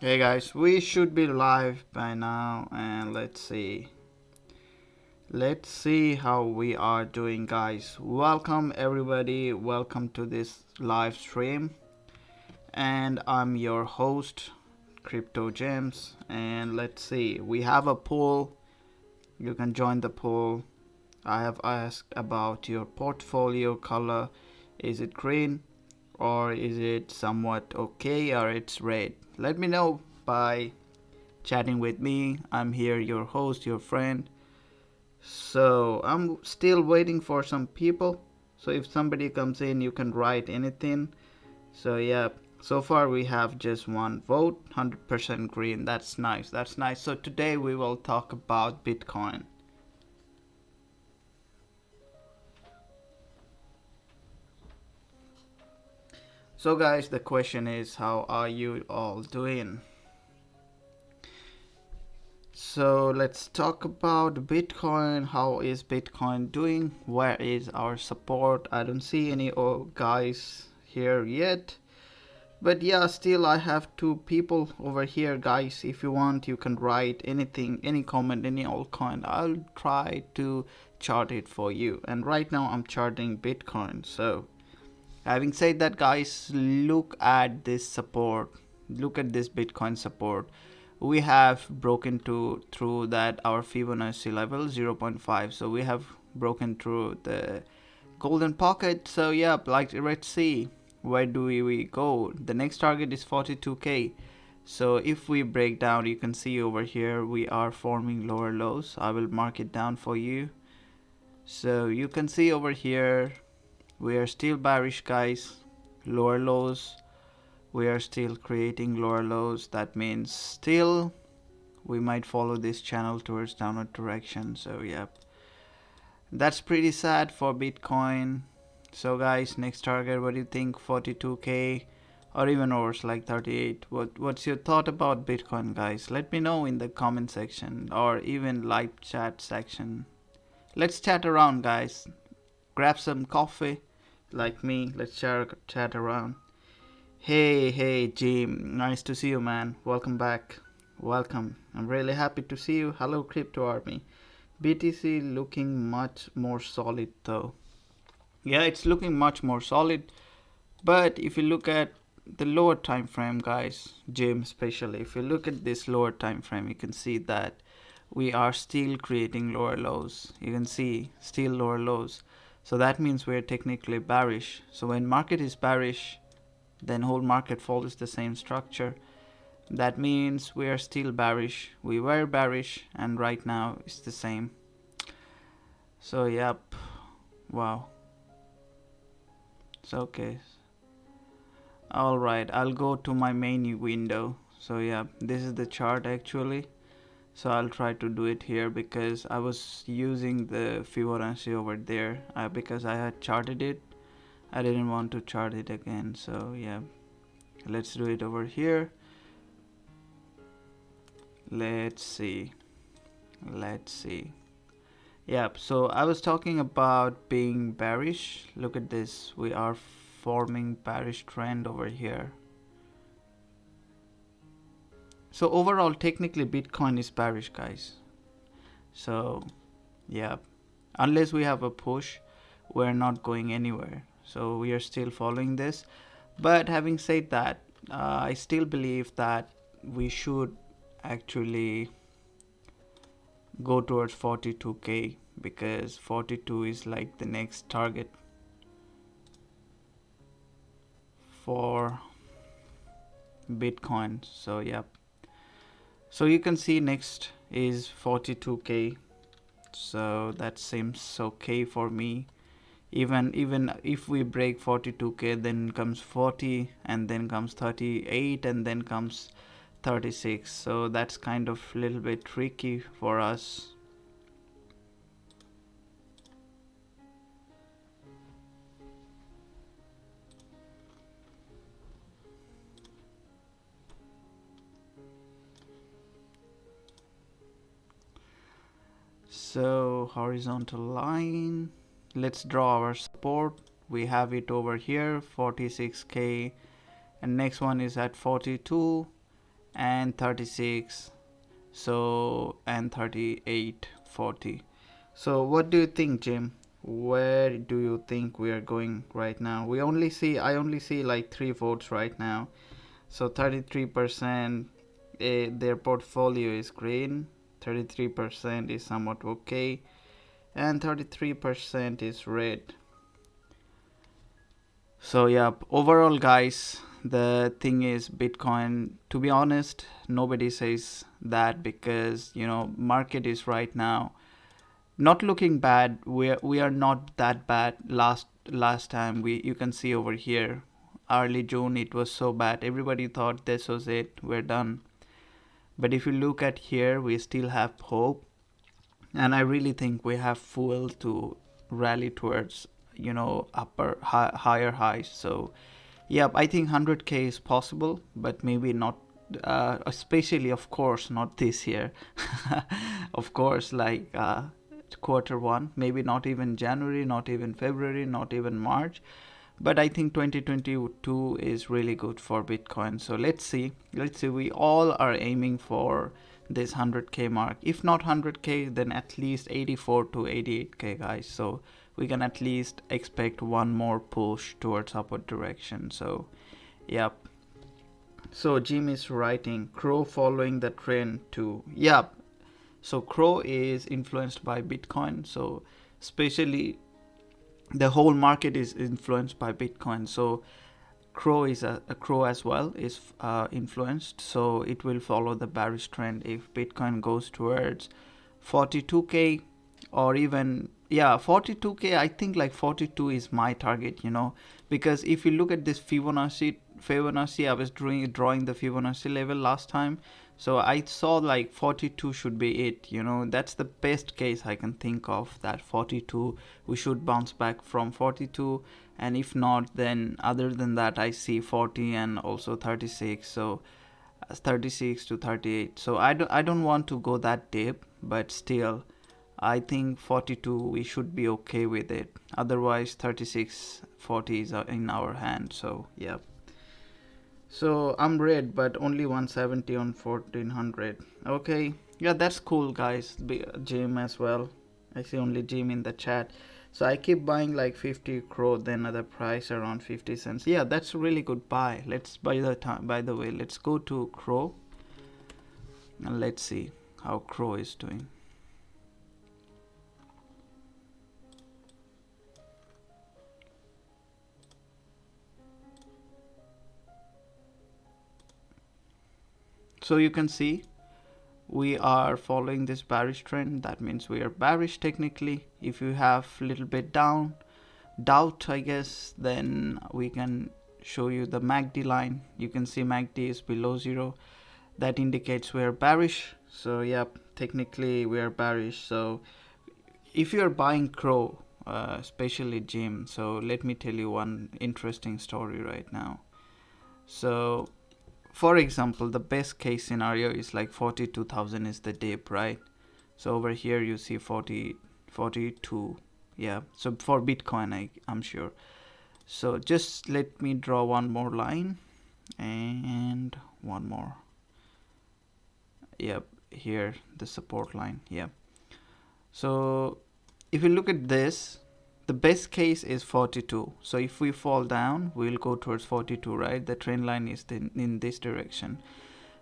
Hey guys, we should be live by now, and let's see how we are doing, guys. Welcome everybody, welcome to this live stream, and I'm your host Crypto James, and let's see, we have a poll. You can join the poll. I have asked about your portfolio color. Is it green, or is it somewhat okay, or it's red? Let me know by chatting with me. I'm here, your host, your friend. So I'm still waiting for some people. So if somebody comes in, you can write anything. So yeah, so far we have just one vote, 100% green. That's nice. That's nice. So today we will talk about Bitcoin. So guys, the question is, how are you all doing? So let's talk about Bitcoin. How is Bitcoin doing? Where is our support? I don't see any guys here yet. But yeah, still I have two people over here, guys. If you want, you can write anything, any comment, any altcoin. I'll try to chart it for you. And right now I'm charting Bitcoin. So having said that, guys, look at this support. Look at this Bitcoin support. We have broken through that our Fibonacci level 0.5. So we have broken through the golden pocket. So yeah, like let's see where do we go. The next target is 42k. So if we break down, you can see over here we are forming lower lows. I will mark it down for you. So you can see over here we are still bearish, guys. Lower lows, we are still creating lower lows. That means still we might follow this channel towards downward direction. So yeah, that's pretty sad for Bitcoin. So guys, next target, what do you think? 42k or even worse, like 38. What's your thought about Bitcoin, guys? Let me know in the comment section or even live chat section. Let's chat around, guys. Grab some coffee like me. Let's chat around. Hey Jim, nice to see you, man. Welcome back. Welcome. I'm really happy to see you. Hello Crypto Army. BTC looking much more solid though. Yeah, it's looking much more solid. But if you look at the lower time frame, guys, Jim especially, if you look at this lower time frame, you can see that we are still creating lower lows. You can see still lower lows. So that means we're technically bearish. So when market is bearish, then whole market follows the same structure. That means we are still bearish. We were bearish and right now it's the same. So yep. Wow. It's okay. Alright, I'll go to my main window. So yeah, this is the chart actually. So I'll try to do it here because I was using the Fibonacci over there because I had charted it. I didn't want to chart it again. So yeah, let's do it over here. Let's see. Yep, so I was talking about being bearish. Look at this. We are forming bearish trend over here. So overall, technically Bitcoin is bearish, guys. So yeah, unless we have a push, we're not going anywhere. So we are still following this. But having said that, I still believe that we should actually go towards 42k because 42 is like the next target for Bitcoin. So yep, so you can see next is 42k. So that seems okay for me. Even if we break 42k, then comes 40 and then comes 38 and then comes 36. So that's kind of a little bit tricky for us. So horizontal line, let's draw our support. We have it over here, 46k, and next one is at 42, and 36, so, and 38, 40. So what do you think, Jim? Where do you think we are going right now? I only see like 3 votes right now. So 33%, their portfolio is green, 33% is somewhat okay, and 33% is red. So yeah, overall guys, the thing is Bitcoin, to be honest, nobody says that because, market is right now not looking bad. We are not that bad. Last time, you can see over here, early June, it was so bad. Everybody thought this was it, we're done. But if you look at here, we still have hope, and I really think we have fuel to rally towards, higher highs. So yeah, I think 100k is possible, but maybe not, especially, of course, not this year. Of course, like Q1, maybe not even January, not even February, not even March. But I think 2022 is really good for Bitcoin. So let's see. We all are aiming for this 100k mark. If not 100k, then at least 84 to 88k, guys. So we can at least expect one more push towards upward direction. So yep. So Jim is writing, Crow following the trend too. Yep. So Crow is influenced by Bitcoin. So especially the whole market is influenced by Bitcoin. So Crow is a Crow as well is influenced. So it will follow the bearish trend if Bitcoin goes towards 42k, or even 42k. I think like 42 is my target, because if you look at this Fibonacci, I was drawing the Fibonacci level last time. So I saw like 42 should be it, that's the best case I can think of, that 42 we should bounce back from 42. And if not, then other than that, I see 40 and also 36. So 36 to 38. So I don't want to go that deep, but still I think 42 we should be okay with it. Otherwise 36, 40 is in our hand. So yeah. So I'm red, but only 170 on 1400. Okay, yeah, that's cool, guys. Jim as well. I see only Jim in the chat. So I keep buying like 50 crore, then at the price around 50 cents. Yeah, that's a really good buy. Let's by the way, let's go to Crow and let's see how Crow is doing. So you can see we are following this bearish trend. That means we are bearish technically. If you have a little bit doubt, I guess, then we can show you the MACD line. You can see MACD is below 0. That indicates we are bearish. So yep, technically we are bearish. So if you are buying Crow, especially Jim, so let me tell you one interesting story right now. So for example, the best case scenario is like 42,000 is the dip, right? So over here you see 42. Yeah, so for Bitcoin, I'm sure. So just let me draw one more line and one more. Yep, here the support line. Yeah. So if you look at this, the best case is 42. So if we fall down, we'll go towards 42, right? The trend line is in this direction.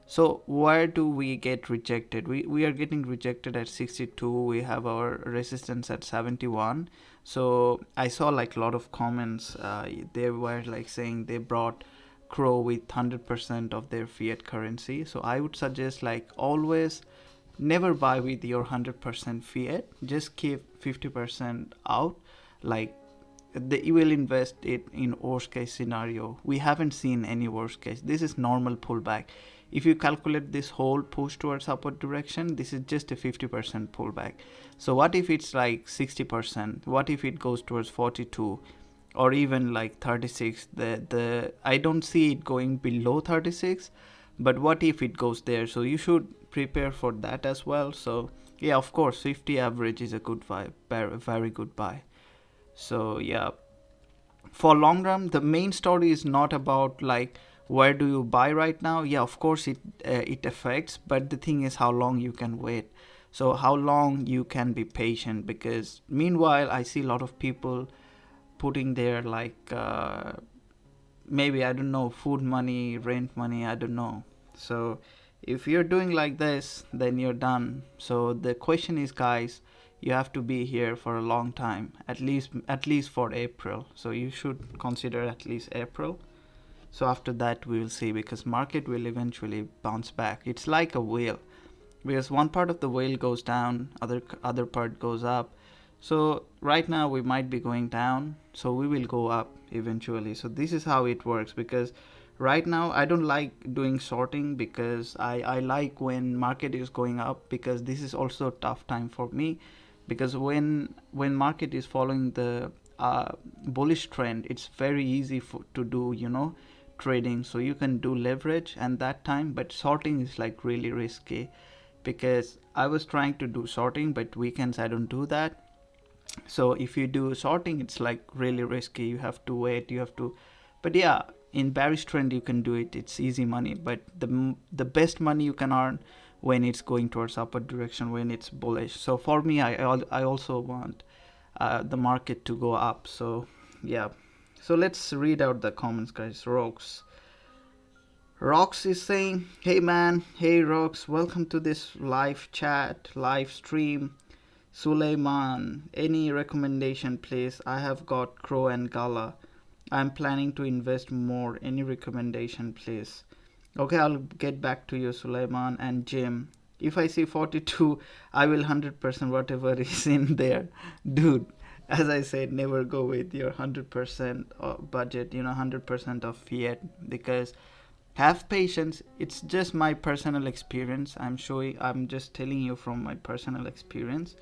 So where do we get rejected? We are getting rejected at 62. We have our resistance at 71. So I saw like a lot of comments. They were like saying they brought Crow with 100% of their fiat currency. So I would suggest like always never buy with your 100% fiat. Just keep 50% out. Like you will invest it in worst case scenario. We haven't seen any worst case. This is normal pullback. If you calculate this whole push towards upward direction, this is just a 50% pullback. So what if it's like 60%? What if it goes towards 42 or even like 36? I don't see it going below 36, but what if it goes there? So you should prepare for that as well. So yeah, of course 50 average is a good buy, very good buy. So yeah, for long run, the main story is not about like where do you buy right now? Yeah, of course it affects, but the thing is how long you can wait. So how long you can be patient, because meanwhile I see a lot of people putting their like maybe, I don't know, food money, rent money, I don't know. So if you're doing like this, then you're done. So the question is, guys, you have to be here for a long time, at least for April. So you should consider at least April. So after that we will see, because market will eventually bounce back. It's like a whale, because one part of the whale goes down, other part goes up. So right now we might be going down, so we will go up eventually. So this is how it works, because right now I don't like doing sorting, because I like when market is going up, because this is also a tough time for me, because when market is following the bullish trend, it's very easy to do, trading. So you can do leverage and that time, but sorting is like really risky, because I was trying to do sorting, but weekends I don't do that. So if you do sorting, it's like really risky. You have to wait, you have to. But yeah, in bearish trend you can do it. It's easy money. But the best money you can earn when it's going towards upward direction, when it's bullish. So for me, I also want the market to go up. So yeah. So let's read out the comments, guys. Rox is saying, hey man, hey Rox, welcome to this live chat, live stream. Suleiman, any recommendation please? I have got Crow and Gala. I'm planning to invest more. Any recommendation please? Okay, I'll get back to you, Suleiman. And Jim, if I see 42, I will 100% whatever is in there. Dude, as I said, never go with your 100% budget, 100% of fiat, because have patience. It's just my personal experience. I'm just telling you from my personal experience.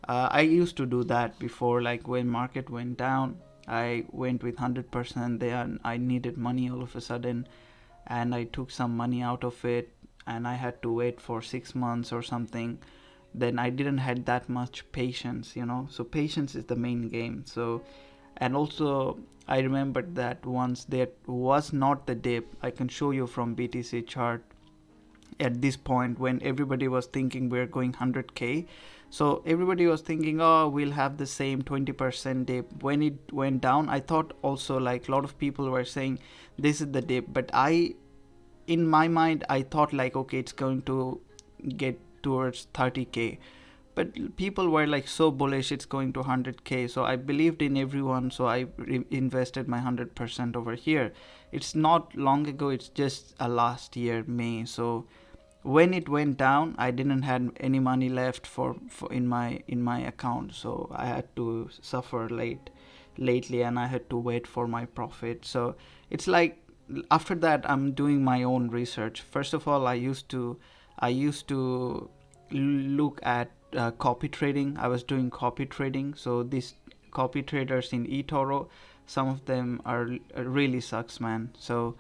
I used to do that before, like when market went down, I went with 100% there. I needed money all of a sudden, and I took some money out of it, and I had to wait for 6 months or something. Then I didn't had that much patience. So patience is the main game. So, and also I remembered that once there was not the dip. I can show you from BTC chart at this point when everybody was thinking we're going 100k. So everybody was thinking, oh, we'll have the same 20% dip. When it went down, I thought also, like a lot of people were saying this is the dip, but in my mind I thought like, okay, it's going to get towards 30k. But people were like so bullish, it's going to 100k. So I believed in everyone, so I invested my 100% over here. It's not long ago, it's just last year May. So when it went down, I didn't have any money left for in my account, so I had to suffer lately, and I had to wait for my profit. So it's like after that I'm doing my own research. First of all, I used to look at copy trading. I was doing copy trading. So these copy traders in eToro, some of them are really sucks, man. So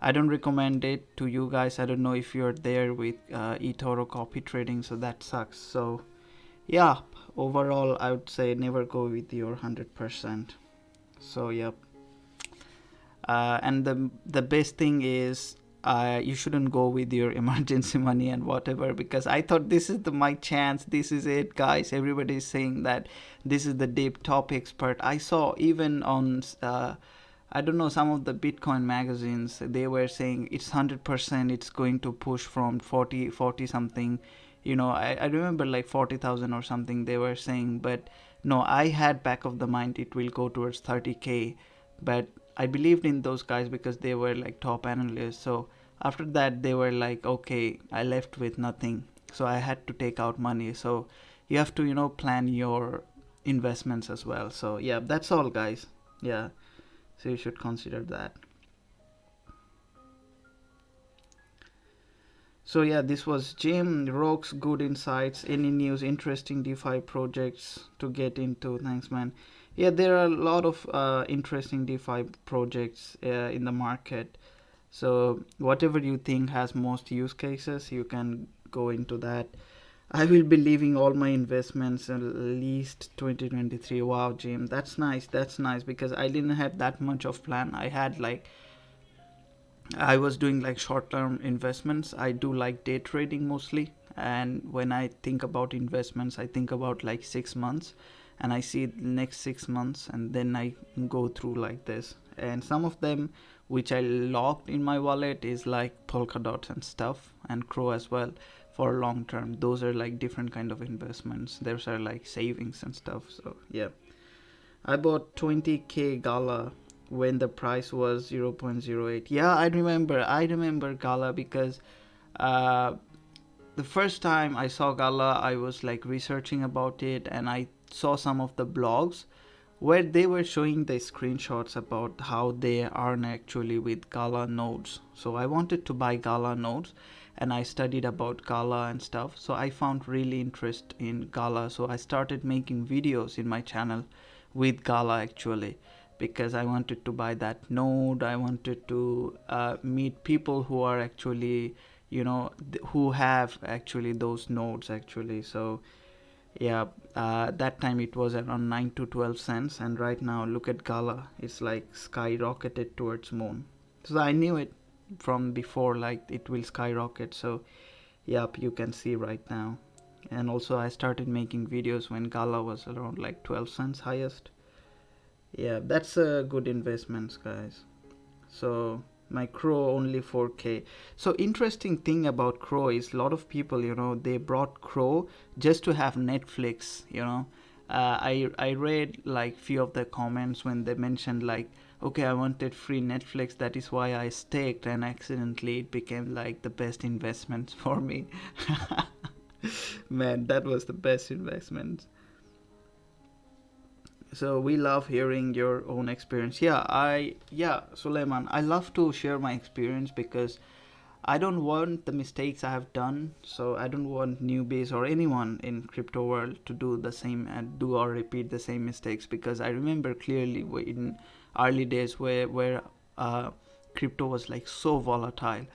I don't recommend it to you guys. I don't know if you're there with eToro copy trading, so that sucks. So yeah, overall I would say never go with your 100%. So yep. And the best thing is you shouldn't go with your emergency money and whatever, because I thought this is my chance. This is it, guys. Everybody is saying that this is the deep top expert. I saw even on I don't know, some of the Bitcoin magazines, they were saying it's 100%, it's going to push from 40 something. I remember like 40,000 or something they were saying, but no, I had back of the mind it will go towards 30k. But I believed in those guys because they were like top analysts. So after that, they were like, okay, I left with nothing. So I had to take out money. So you have to, plan your investments as well. So yeah, that's all, guys. Yeah. So you should consider that. So yeah, this was Jim Rock's good insights. Any news, interesting DeFi projects to get into? Thanks, man. Yeah, there are a lot of interesting DeFi projects in the market. So whatever you think has most use cases, you can go into that. I will be leaving all my investments at least 2023. Wow, Jim, that's nice. That's nice, because I didn't have that much of plan. I had like I was doing like short-term investments. I do like day trading mostly. And when I think about investments, I think about like 6 months, and I see the next 6 months, and then I go through like this. And some of them which I locked in my wallet is like Polkadot and stuff, and Crow as well for long term. Those are like different kind of investments. Those are like savings and stuff. So yeah. I bought 20k GALA when the price was 0.08. Yeah, I remember GALA because uh, the first time I saw GALA, I was like researching about it, and I saw some of the blogs where they were showing the screenshots about how they earn actually with GALA nodes. So I wanted to buy GALA nodes, and I studied about GALA and stuff. So I found really interest in GALA. So I started making videos in my channel with GALA actually, because I wanted to buy that node. I wanted to meet people who are actually, who have actually those nodes actually. So yeah, that time it was around 9 to 12 cents, and right now look at GALA, it's like skyrocketed towards moon. So I knew it from before, like it will skyrocket. So yep, you can see right now. And also I started making videos when GALA was around like 12 cents highest. Yeah, that's a good investment, guys. So my Crow only 4k. So interesting thing about Crow is a lot of people, they brought Crow just to have Netflix. I read like few of the comments when they mentioned like, okay, I wanted free Netflix, that is why I staked, and accidentally it became like the best investment for me. Man, that was the best investment. So we love hearing your own experience. Yeah, Suleiman, I love to share my experience because I don't want the mistakes I have done. So I don't want newbies or anyone in crypto world to do the same and do or repeat the same mistakes, because I remember clearly in early days where crypto was like so volatile.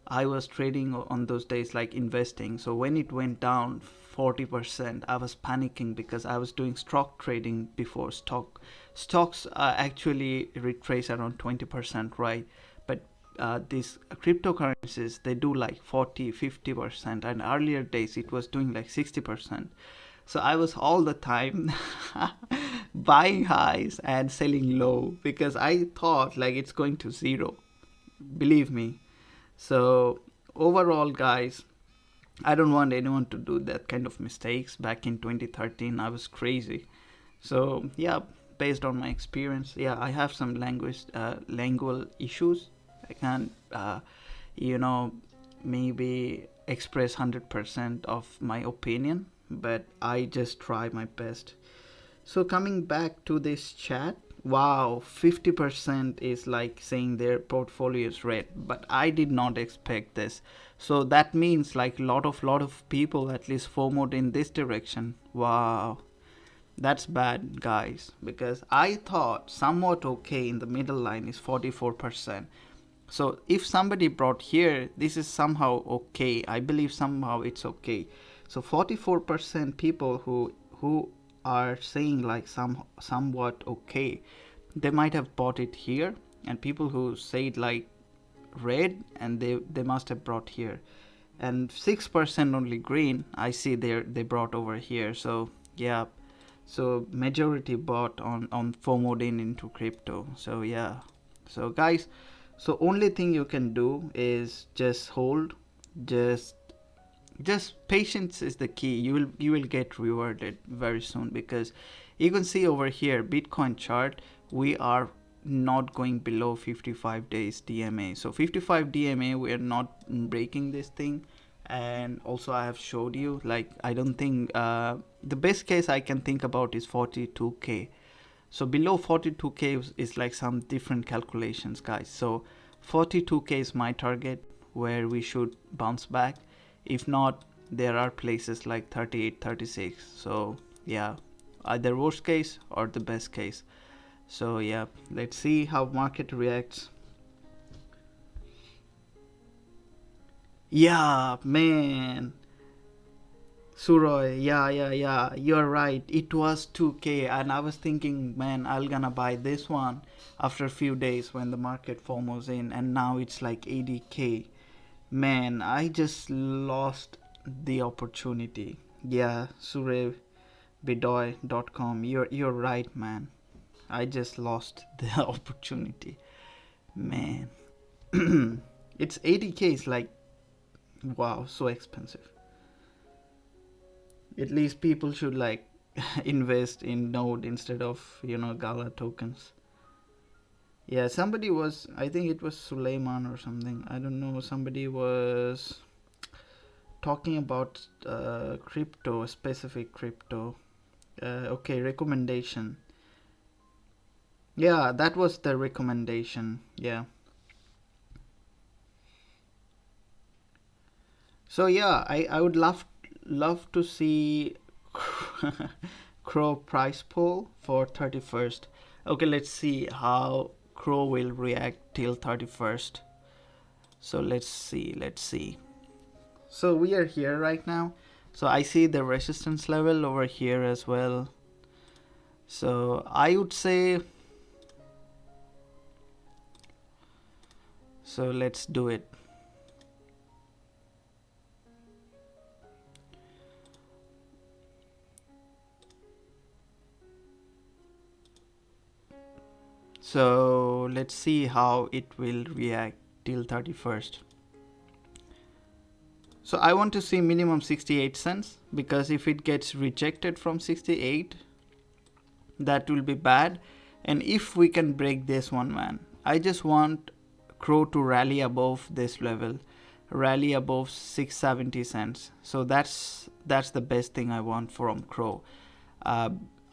I was trading on those days, like investing. So when it went down 40%, I was panicking because I was doing stock trading before. Stocks actually retrace around 20%, right? But these cryptocurrencies, they do like 40, 50%, and earlier days it was doing like 60%. So I was all the time buying highs and selling low because I thought like it's going to zero. Believe me. So overall, guys, I don't want anyone to do that kind of mistakes. Back in 2013, I was crazy. So yeah, based on my experience, yeah, I have some lingual issues. I can't, you know, maybe express 100% of my opinion, but I just try my best. So coming back to this chat, wow, 50% is like saying their portfolio is red, but I did not expect this. So that means like lot of people at least FOMOed in this direction. Wow. That's bad, guys, because I thought somewhat okay in the middle line is 44%. So if somebody brought here, this is somehow okay. I believe somehow it's okay. So 44% people who are saying like somewhat okay, they might have bought it here, and people who said like red, and they must have brought here, and 6% only green. I see they brought over here. So yeah, so majority bought on FOMOed into crypto. So yeah, so guys, so only thing you can do is just hold, just patience is the key. You will get rewarded very soon, because you can see over here Bitcoin chart, we are not going below 55 days DMA. So 55 DMA, we are not breaking this thing. And also I have showed you, like I don't think the best case I can think about is 42k. So below 42k is like some different calculations, guys. So 42k is my target where we should bounce back. If not, there are places like 38, 36. So yeah, either worst case or the best case. So yeah, let's see how market reacts. Yeah, man. Suroy, yeah, you're right. It was 2K, and I was thinking, man, I'm gonna buy this one after a few days when the market form was in, and now it's like 80K. Man, I just lost the opportunity. Yeah, surevbidoy.com. You're right, man. I just lost the opportunity. Man. It's 80K, it's like, wow, so expensive. At least people should like invest in Node instead of, GALA tokens. Yeah, somebody was, I think it was Suleiman or something, I don't know, somebody was talking about crypto, specific crypto. Okay, recommendation. Yeah, that was the recommendation. Yeah. So yeah, I would love to see Crow price poll for 31st. Okay, let's see how Crow will react till 31st. So let's see. So we are here right now. So I see the resistance level over here as well. So I would say, so let's do it. So let's see how it will react till 31st. So I want to see minimum 68 cents, because if it gets rejected from 68, that will be bad. And if we can break this one, man, I just want Crow to rally above this level, rally above 670 cents. So that's the best thing I want from Crow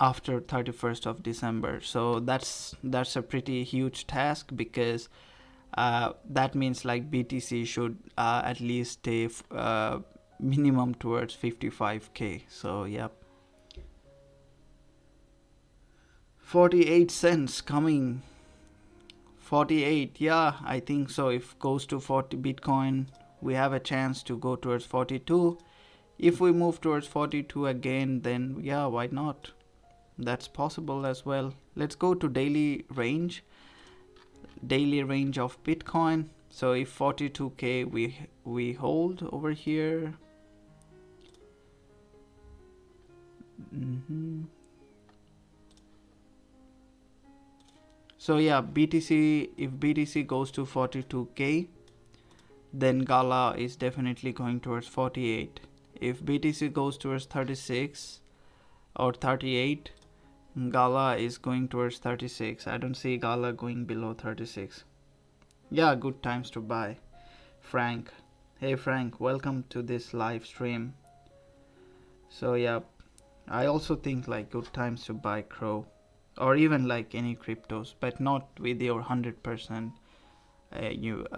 after 31st of December. So that's a pretty huge task, because that means like BTC should at least stay minimum towards 55K. So yep. 48 cents coming. 48, yeah, I think so. If goes to 40 Bitcoin, we have a chance to go towards 42. If we move towards 42 again, then yeah, why not? That's possible as well. Let's go to daily range of Bitcoin. So if 42K we hold over here. So yeah, if BTC goes to 42K, then GALA is definitely going towards 48. If BTC goes towards 36 or 38, GALA is going towards 36. I don't see GALA going below 36. Yeah, good times to buy. Frank. Hey Frank, welcome to this live stream. So yeah, I also think like good times to buy Crow, or even like any cryptos, but not with your 100%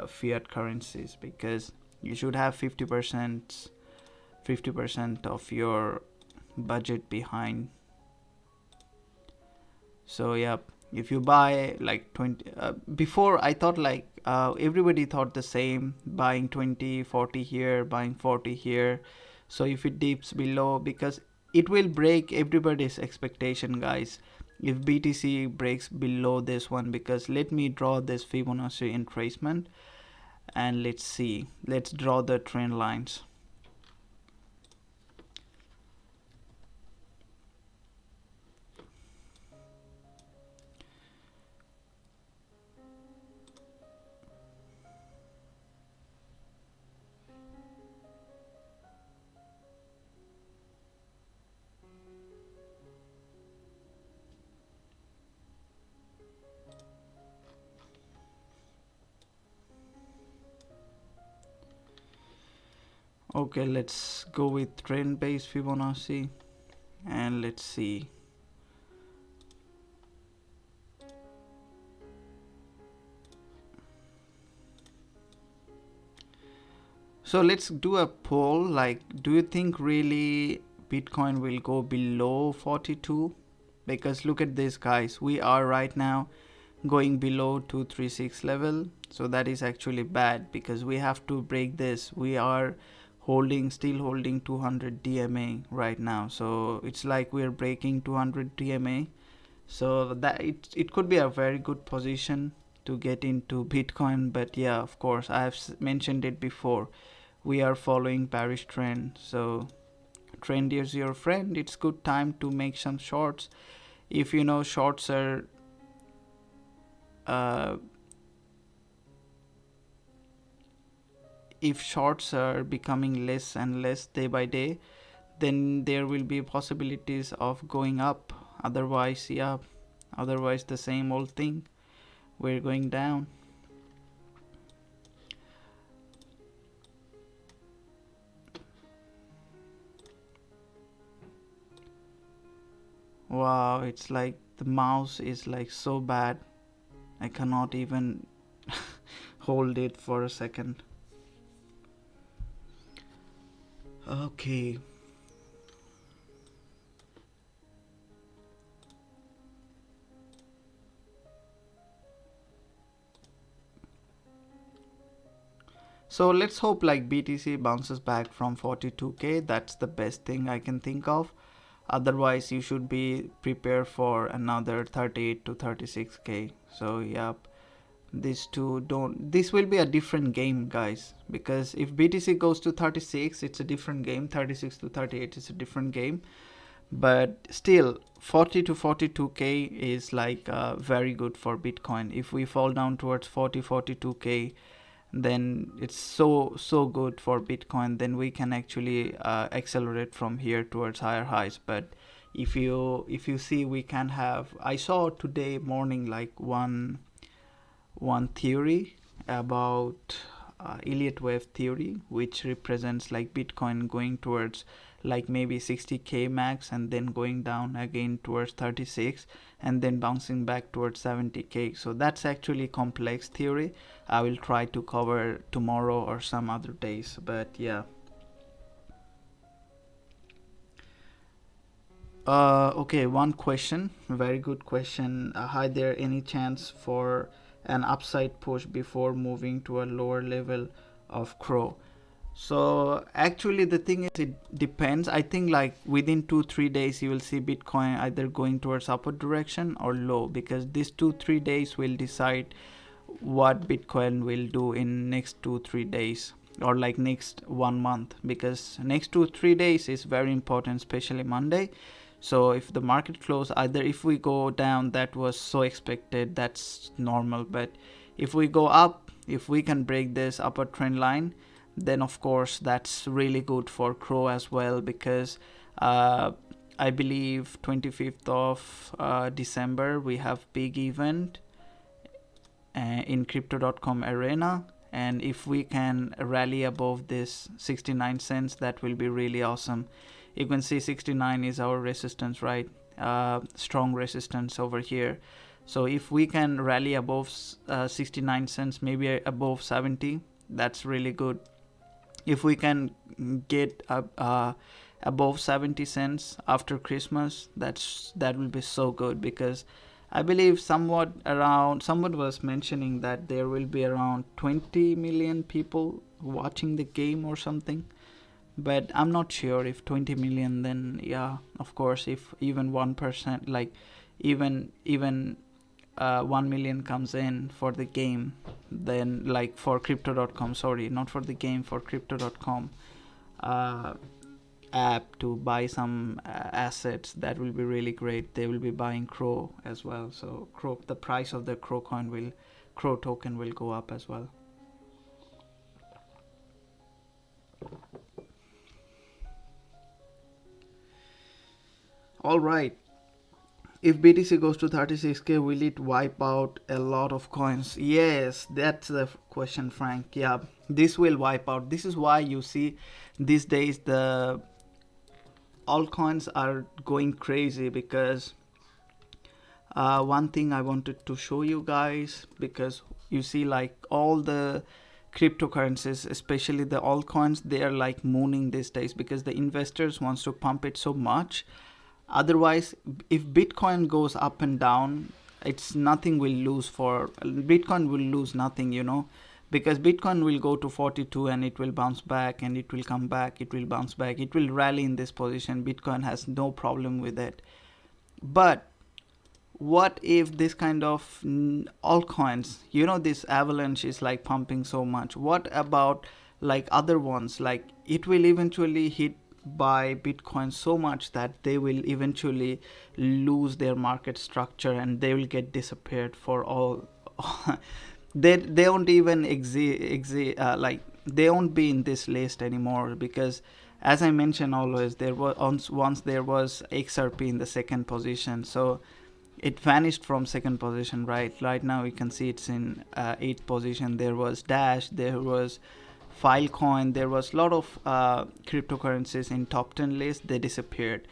fiat currencies, because you should have 50% of your budget behind. So yeah, if you buy like 20 before, I thought like everybody thought the same, buying 20 40 here, buying 40 here. So if it dips below, because it will break everybody's expectation, guys, if BTC breaks below this one. Because let me draw this Fibonacci retracement, and let's draw the trend lines. Okay, let's go with trend based Fibonacci, and let's see. So let's do a poll, like, do you think really Bitcoin will go below 42? Because look at this, guys, we are right now going below 236 level. So that is actually bad, because we have to break this. We are still holding 200 DMA right now. So it's like we're breaking 200 DMA. So that it could be a very good position to get into Bitcoin. But yeah, of course, I have mentioned it before. We are following bearish trend. So trend is your friend. It's good time to make some shorts. If you know shorts are if shorts are becoming less and less day by day, then there will be possibilities of going up. Otherwise, yeah, otherwise the same old thing, we're going down. Wow, it's like the mouse is like so bad, I cannot even hold it for a second. Okay. So let's hope like BTC bounces back from 42k. That's the best thing I can think of. Otherwise you should be prepared for another 38 to 36k. So yep, these two don't, this will be a different game, guys, because if BTC goes to 36, it's a different game. 36 to 38 is a different game, but still 40 to 42k is like very good for Bitcoin. If we fall down towards 42k, then it's so good for Bitcoin. Then we can actually accelerate from here towards higher highs. But if you see, we can have, I saw today morning like one theory about Elliott wave theory, which represents like Bitcoin going towards like maybe 60k max and then going down again towards 36 and then bouncing back towards 70k. So that's actually complex theory. I will try to cover tomorrow or some other days, but yeah. Okay, one question, very good question. Hi there, any chance for an upside push before moving to a lower level of crow? So actually the thing is, it depends. I think like within 2-3 days you will see Bitcoin either going towards upward direction or low, because these 2-3 days will decide what Bitcoin will do in next 2-3 days or like next 1 month, because next 2-3 days is very important, especially Monday. So if the market close, either if we go down, that was so expected, that's normal. But if we go up, if we can break this upper trend line, then of course that's really good for Crow as well, because I believe 25th of December we have big event in Crypto.com arena, and if we can rally above this 69 cents, that will be really awesome. You can see 69 is our resistance, right? Strong resistance over here. So if we can rally above 69 cents, maybe above 70, that's really good. If we can get above 70 cents after Christmas, that will be so good, because I believe someone was mentioning that there will be around 20 million people watching the game or something. But I'm not sure if 20 million, then yeah, of course, if even 1%, like even 1 million comes in for the game, then like for Crypto.com, sorry, not for the game, for Crypto.com app to buy some assets, that will be really great. They will be buying Crow as well, so Crow, the price of the Crow token will go up as well. All right, if BTC goes to 36k, will it wipe out a lot of coins? Yes, that's the question, Frank. Yeah, this will wipe out. This is why you see these days the altcoins are going crazy, because one thing I wanted to show you guys, because you see like all the cryptocurrencies, especially the altcoins, they are like mooning these days because the investors wants to pump it so much. Otherwise, if Bitcoin goes up and down, it's nothing will lose for Bitcoin will lose nothing, because Bitcoin will go to 42 and it will bounce back and it will come back, it will bounce back, it will rally in this position. Bitcoin has no problem with it. But what if this kind of altcoins, you know, this avalanche is like pumping so much, what about like other ones, like it will eventually hit by Bitcoin so much that they will eventually lose their market structure and they will get disappeared for all. They won't even like they won't be in this list anymore, because as I mentioned always, there was once there was XRP in the second position, so it vanished from second position. Right now you can see it's in 8th position. There was Dash, there was Filecoin, there was a lot of cryptocurrencies in top 10 list. They disappeared.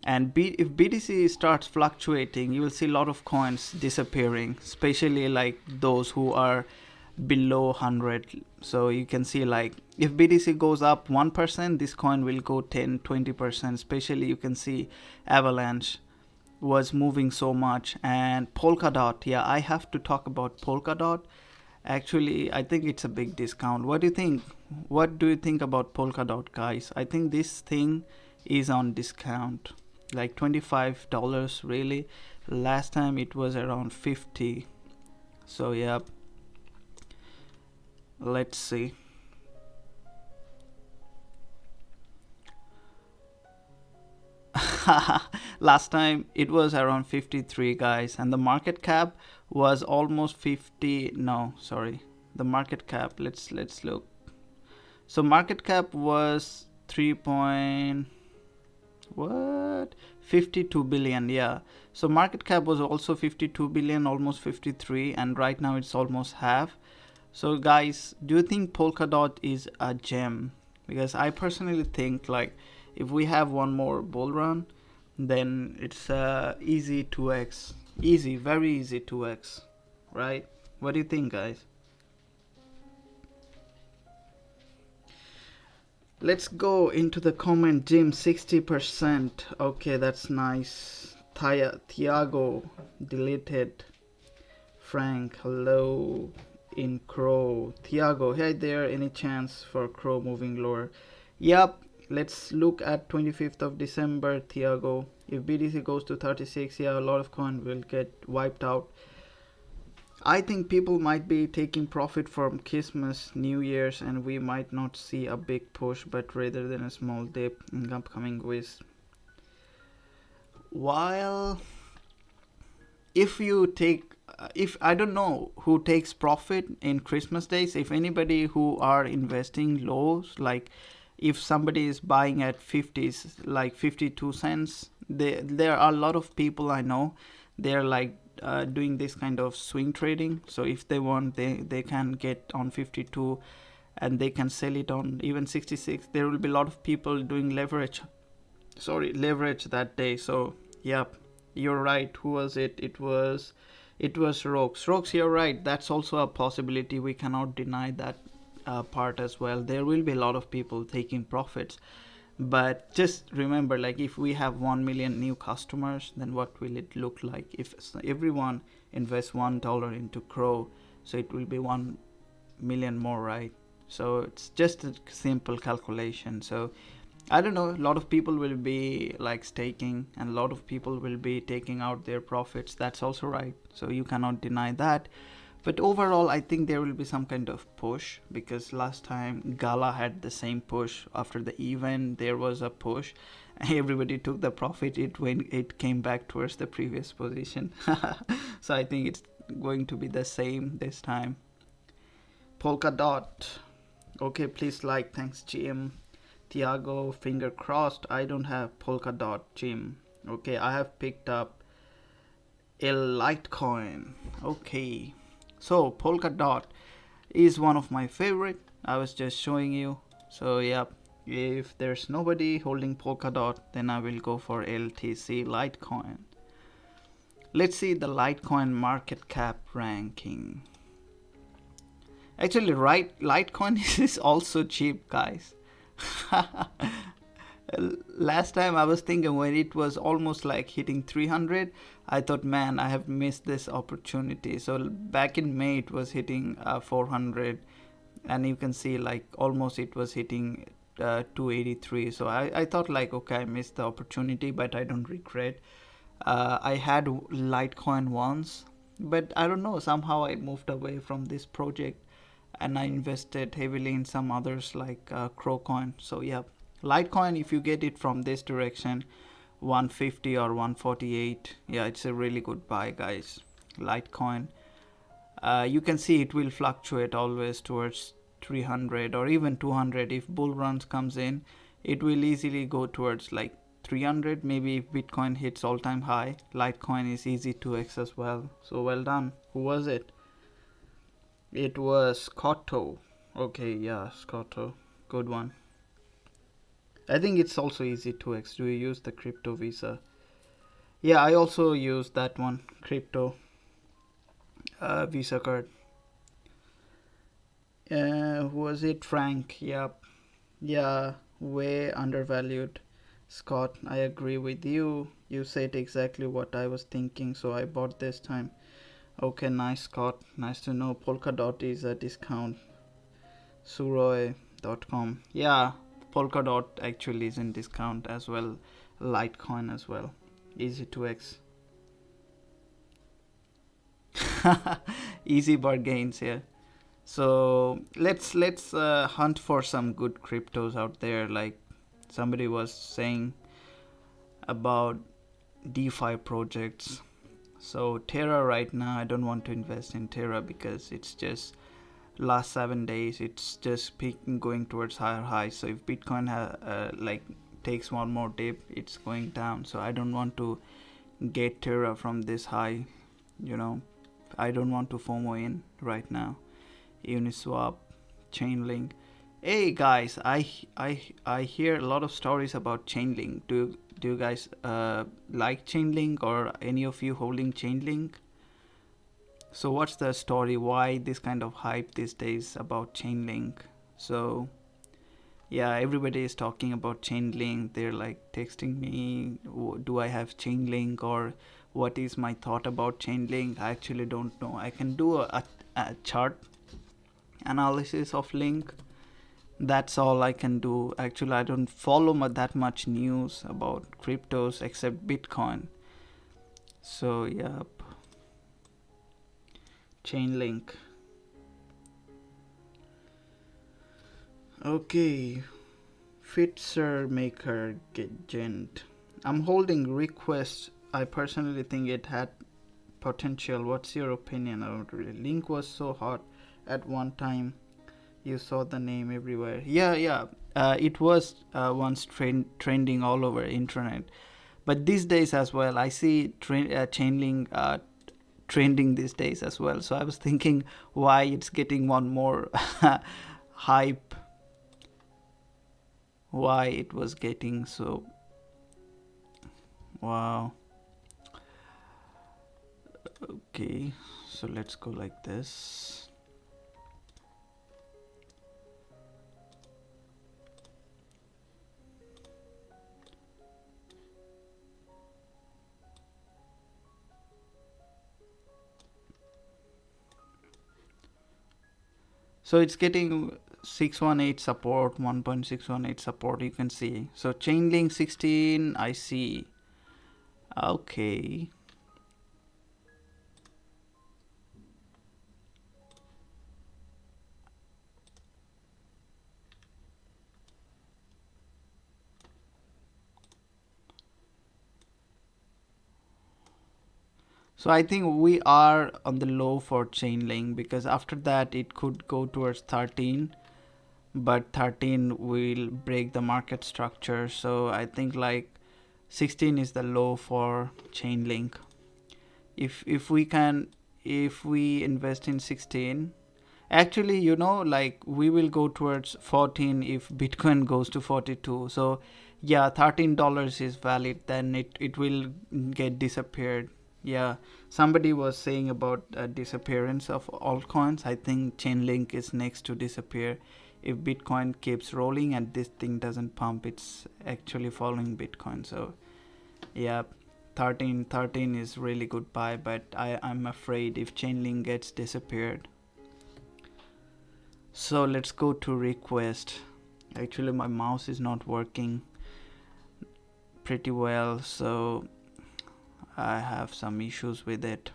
And if BTC starts fluctuating, you will see a lot of coins disappearing, especially like those who are below 100. So you can see like if BTC goes up 1%, this coin will go 10-20%. Especially you can see Avalanche was moving so much, and Polkadot. Yeah, I have to talk about Polkadot. Actually, I think it's a big discount. What do you think? What do you think about Polkadot, guys? I think this thing is on discount, like $25 really. Last time it was around 50. So yeah, let's see. Last time it was around 53, guys, and the market cap was almost 50. No, sorry, the market cap, let's look. So market cap was 52 billion. Yeah, so market cap was also 52 billion, almost 53, and right now it's almost half. So guys, do you think Polkadot is a gem? Because I personally think like if we have one more bull run, then it's easy 2x, easy, very easy 2x, right? What do you think, guys? Let's go into the comment. Jim 60%. Okay, that's nice. Thiago deleted. Frank, hello. In Crow. Thiago, hey there, any chance for Crow moving lower? Yep. Let's look at 25th of December, Thiago. If BTC goes to 36, yeah, a lot of coin will get wiped out. I think people might be taking profit from Christmas, New Year's, and we might not see a big push, but rather than a small dip in upcoming weeks. While if you take, if I don't know who takes profit in Christmas days, if anybody who are investing lows, like if somebody is buying at 50s, like 52 cents, there are a lot of people I know, they're like doing this kind of swing trading. So if they want, they can get on 52 and they can sell it on even 66. There will be a lot of people doing leverage that day. So yeah, you're right. Who was it? It was Rox. You're right. That's also a possibility. We cannot deny that part as well. There will be a lot of people taking profits, but just remember, like if we have 1 million new customers, then what will it look like if everyone invests $1 into Crow? So it will be 1 million more, right? So it's just a simple calculation. So I don't know, a lot of people will be like staking and a lot of people will be taking out their profits. That's also right, so you cannot deny that. But overall, I think there will be some kind of push, because last time GALA had the same push. After the event, there was a push. Everybody took the profit. It came back towards the previous position. So I think it's going to be the same this time. Polkadot. Okay, please like. Thanks, Jim. Thiago, finger crossed. I don't have Polkadot, Jim. Okay, I have picked up a Litecoin. Okay. So Polkadot is one of my favorite. I was just showing you. So yeah, if there's nobody holding Polkadot, then I will go for LTC Litecoin. Let's see the Litecoin market cap ranking. Actually, Litecoin is also cheap, guys. Last time I was thinking when it was almost like hitting 300, I thought, man, I have missed this opportunity. So back in May it was hitting 400, and you can see like almost it was hitting 283. So I thought like, okay, I missed the opportunity, but I don't regret. I had Litecoin once, but I don't know, somehow I moved away from this project and I invested heavily in some others like Crowcoin. So yeah, Litecoin, if you get it from this direction, 150 or 148, yeah, it's a really good buy, guys. Litecoin, you can see it will fluctuate always towards 300 or even 200. If bull runs comes in, it will easily go towards like 300. Maybe if Bitcoin hits all-time high, Litecoin is easy to X as well. So well done. Who was it? It was Scotto. Okay, yeah, Scotto. Good one. I think it's also easy to X. Do you use the crypto Visa? Yeah, I also use that one, crypto Visa card. Who was it? Frank. Yep. Yeah, way undervalued. Scott, I agree with you. You said exactly what I was thinking, so I bought this time. Okay, nice, Scott. Nice to know. Polkadot is a discount. Suroi.com. Yeah, Polkadot actually is in discount as well. Litecoin as well. Easy to X. Easy bargains here. So let's hunt for some good cryptos out there. Like somebody was saying about DeFi projects. So Terra right now, I don't want to invest in Terra because it's just last 7 days it's just peaking, going towards higher highs. So if Bitcoin like takes one more dip, it's going down. So I don't want to get Terra from this high. You know, I don't want to FOMO in right now. Uniswap, Chainlink. Hey guys, I hear a lot of stories about Chainlink. Do you guys like Chainlink, or any of you holding Chainlink? So what's the story? Why this kind of hype these days about Chainlink? So yeah, everybody is talking about Chainlink. They're like texting me, do I have Chainlink, or what is my thought about Chainlink? I actually don't know. I can do a chart analysis of link. That's all I can do. Actually, I don't follow that much news about cryptos except Bitcoin. So yeah, Chainlink. Okay, Fitzer Maker Gent. I'm holding request. I personally think it had potential. What's your opinion about it? Link was so hot at one time. You saw the name everywhere. Yeah. It was once trending all over internet, but these days as well, I see Chainlink trending these days as well. So I was thinking why it's getting one more hype. Why it was getting so. Wow. Okay, so let's go like this. So it's getting 618 support, 1.618 support, you can see. So Chainlink 16, I see. Okay. So I think we are on the low for Chainlink, because after that it could go towards 13, but 13 will break the market structure. So I think like 16 is the low for Chainlink. If we invest in 16, actually, like we will go towards 14 if Bitcoin goes to 42. So yeah, $13 is valid, then it will get disappeared. Yeah, somebody was saying about disappearance of altcoins. I think Chainlink is next to disappear. If Bitcoin keeps rolling and this thing doesn't pump, it's actually following Bitcoin. So yeah, 13 is really good buy, but I'm afraid if Chainlink gets disappeared. So let's go to request. Actually my mouse is not working pretty well, so I have some issues with it.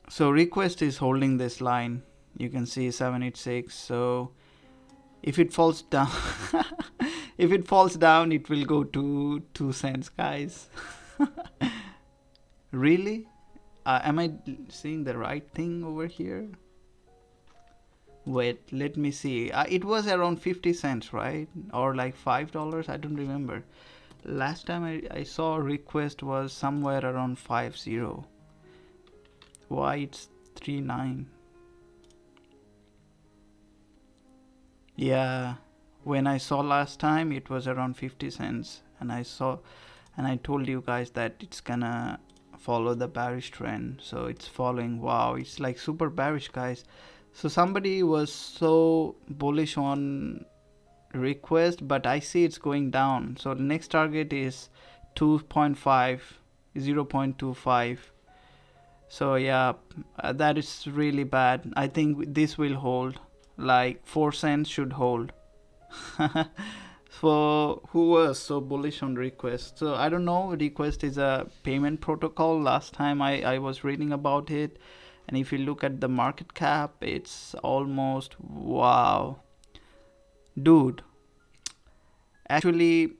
So request is holding this line. You can see 786. So if it falls down, if it falls down, it will go to 2 cents, guys. Really? Am I seeing the right thing over here? Wait, let me see. It was around 50 cents, right? Or like $5? I don't remember. Last time I saw a request was somewhere around 50. Why it's 39? Yeah, when I saw last time it was around 50 cents, and I told you guys that it's gonna follow the bearish trend, so it's following. Wow, it's like super bearish, guys. So somebody was so bullish on request, but I see it's going down. So the next target is 2.5, 0.25. So yeah, that is really bad. I think this will hold, like 4 cents should hold. So who was so bullish on request? So I don't know, request is a payment protocol. Last time I was reading about it, and if you look at the market cap, it's almost, wow, dude. Actually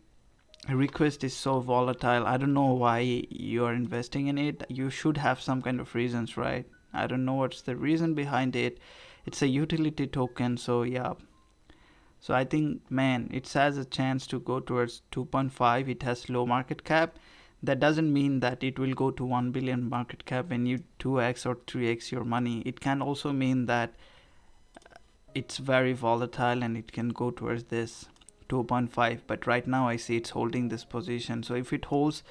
request is so volatile. I don't know why you are investing in it. You should have some kind of reasons, right? I don't know what's the reason behind it. It's a utility token, so yeah. So I think, man, it has a chance to go towards 2.5. It has low market cap. That doesn't mean that it will go to 1 billion market cap when you 2x or 3x your money. It can also mean that it's very volatile and it can go towards this 2.5, but right now I see it's holding this position. So if it holds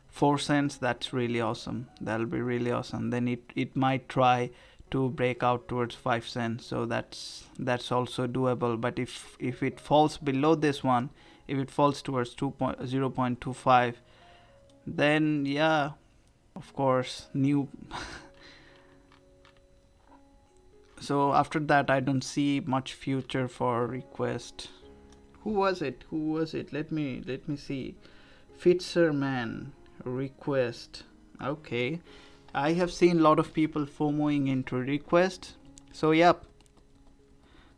4 cents, that's really awesome. That'll be really awesome. Then it might try to break out towards 5 cents, so that's also doable. But if it falls below this one, if it falls towards 0.25, then yeah, of course, new. So after that I don't see much future for request. Who was it? Let me see. Fitzerman request. Okay, I have seen a lot of people FOMOing into request. So yep.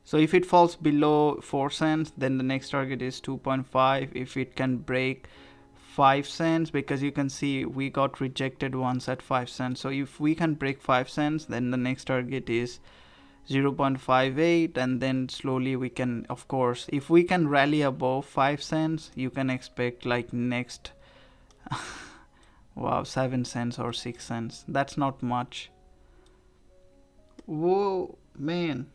So if it falls below 4 cents, then the next target is 2.5. If it can break 5 cents, because you can see we got rejected once at 5 cents. So if we can break 5 cents, then the next target is 0.58, and then slowly we can, of course, if we can rally above 5 cents, you can expect like next wow, 7 cents or 6 cents. That's not much. Whoa, man.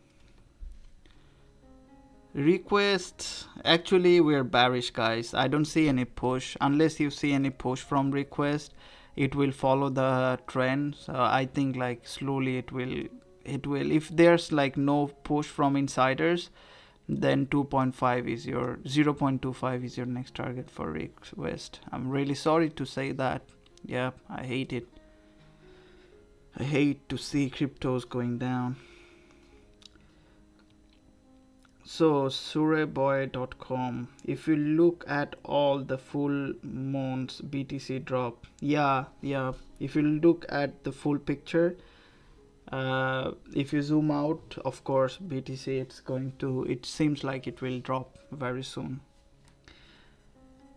Request, actually we're bearish, guys. I don't see any push. Unless you see any push from request, it will follow the trend. So I think like slowly it will, if there's like no push from insiders, then 2.5 is your 0.25 is your next target for request. I'm really sorry to say that. Yeah, I hate it. I hate to see cryptos going down. So sureboy.com, if you look at all the full months BTC drop, yeah, if you look at the full picture, if you zoom out, of course BTC, it seems like it will drop very soon.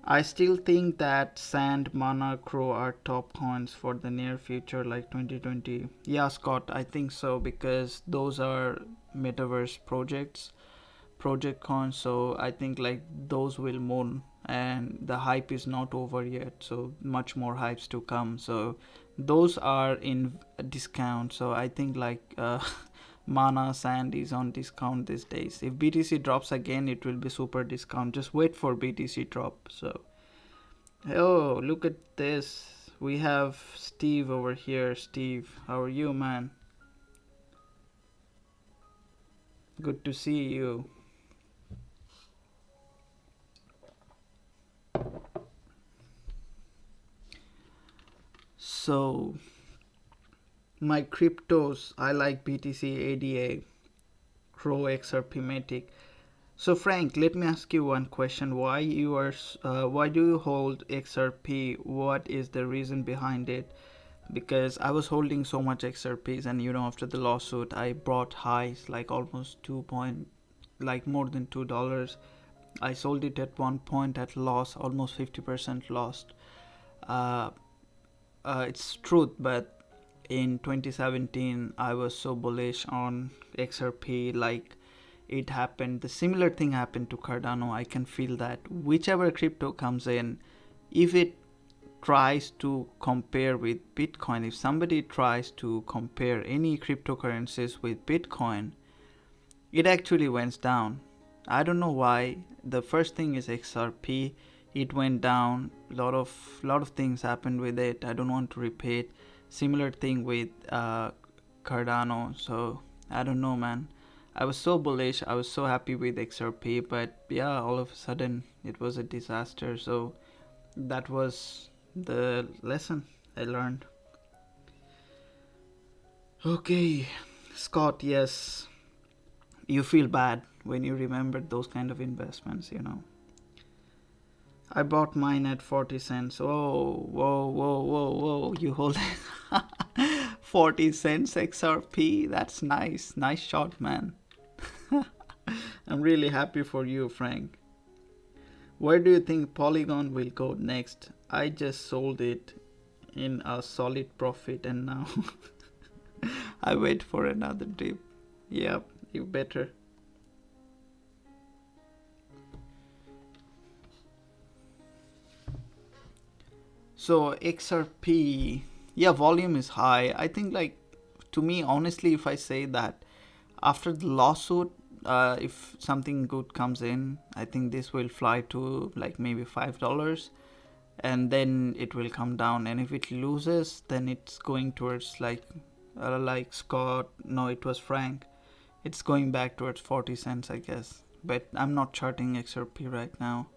I still think that Sand, Mana, Crow are top coins for the near future, like 2020. Yeah, Scott, I think so, because those are metaverse project coins, so I think like those will moon, and the hype is not over yet, so much more hypes to come. So those are in discount, so I think like Mana, Sand is on discount these days. If BTC drops again, it will be super discount. Just wait for BTC drop. So oh, look at this, we have Steve over here. Steve, how are you, man? Good to see you. So my cryptos, I like BTC, ADA, Crow, XRP, Matic. So Frank, let me ask you one question. Why do you hold XRP? What is the reason behind it? Because I was holding so much XRPs, and after the lawsuit I brought highs like almost like more than $2. I sold it at one point at loss, almost 50% lost. uh, it's truth, but in 2017 I was so bullish on XRP, like it happened, the similar thing happened to Cardano. I can feel that whichever crypto comes in, if it tries to compare with Bitcoin, if somebody tries to compare any cryptocurrencies with Bitcoin, it actually went down. I don't know why. The first thing is XRP. It went down. Lot of things happened with it. I don't want to repeat. Similar thing with Cardano. So I don't know, man. I was so bullish. I was so happy with XRP, but yeah, all of a sudden it was a disaster. So that was the lesson I learned. Okay, Scott, yes, you feel bad when you remember those kind of investments. I bought mine at 40 cents. Oh, whoa, whoa, whoa, whoa. You hold 40 cents XRP. That's nice. Nice shot, man. I'm really happy for you, Frank. Where do you think Polygon will go next? I just sold it in a solid profit, and now I wait for another dip. Yep, you better. So XRP, yeah, volume is high. I think, like, to me, honestly, if I say that after the lawsuit, if something good comes in, I think this will fly to like maybe $5, and then it will come down. And if it loses, then it's going towards like Scott. No, it was Frank. It's going back towards 40 cents, I guess. But I'm not charting XRP right now.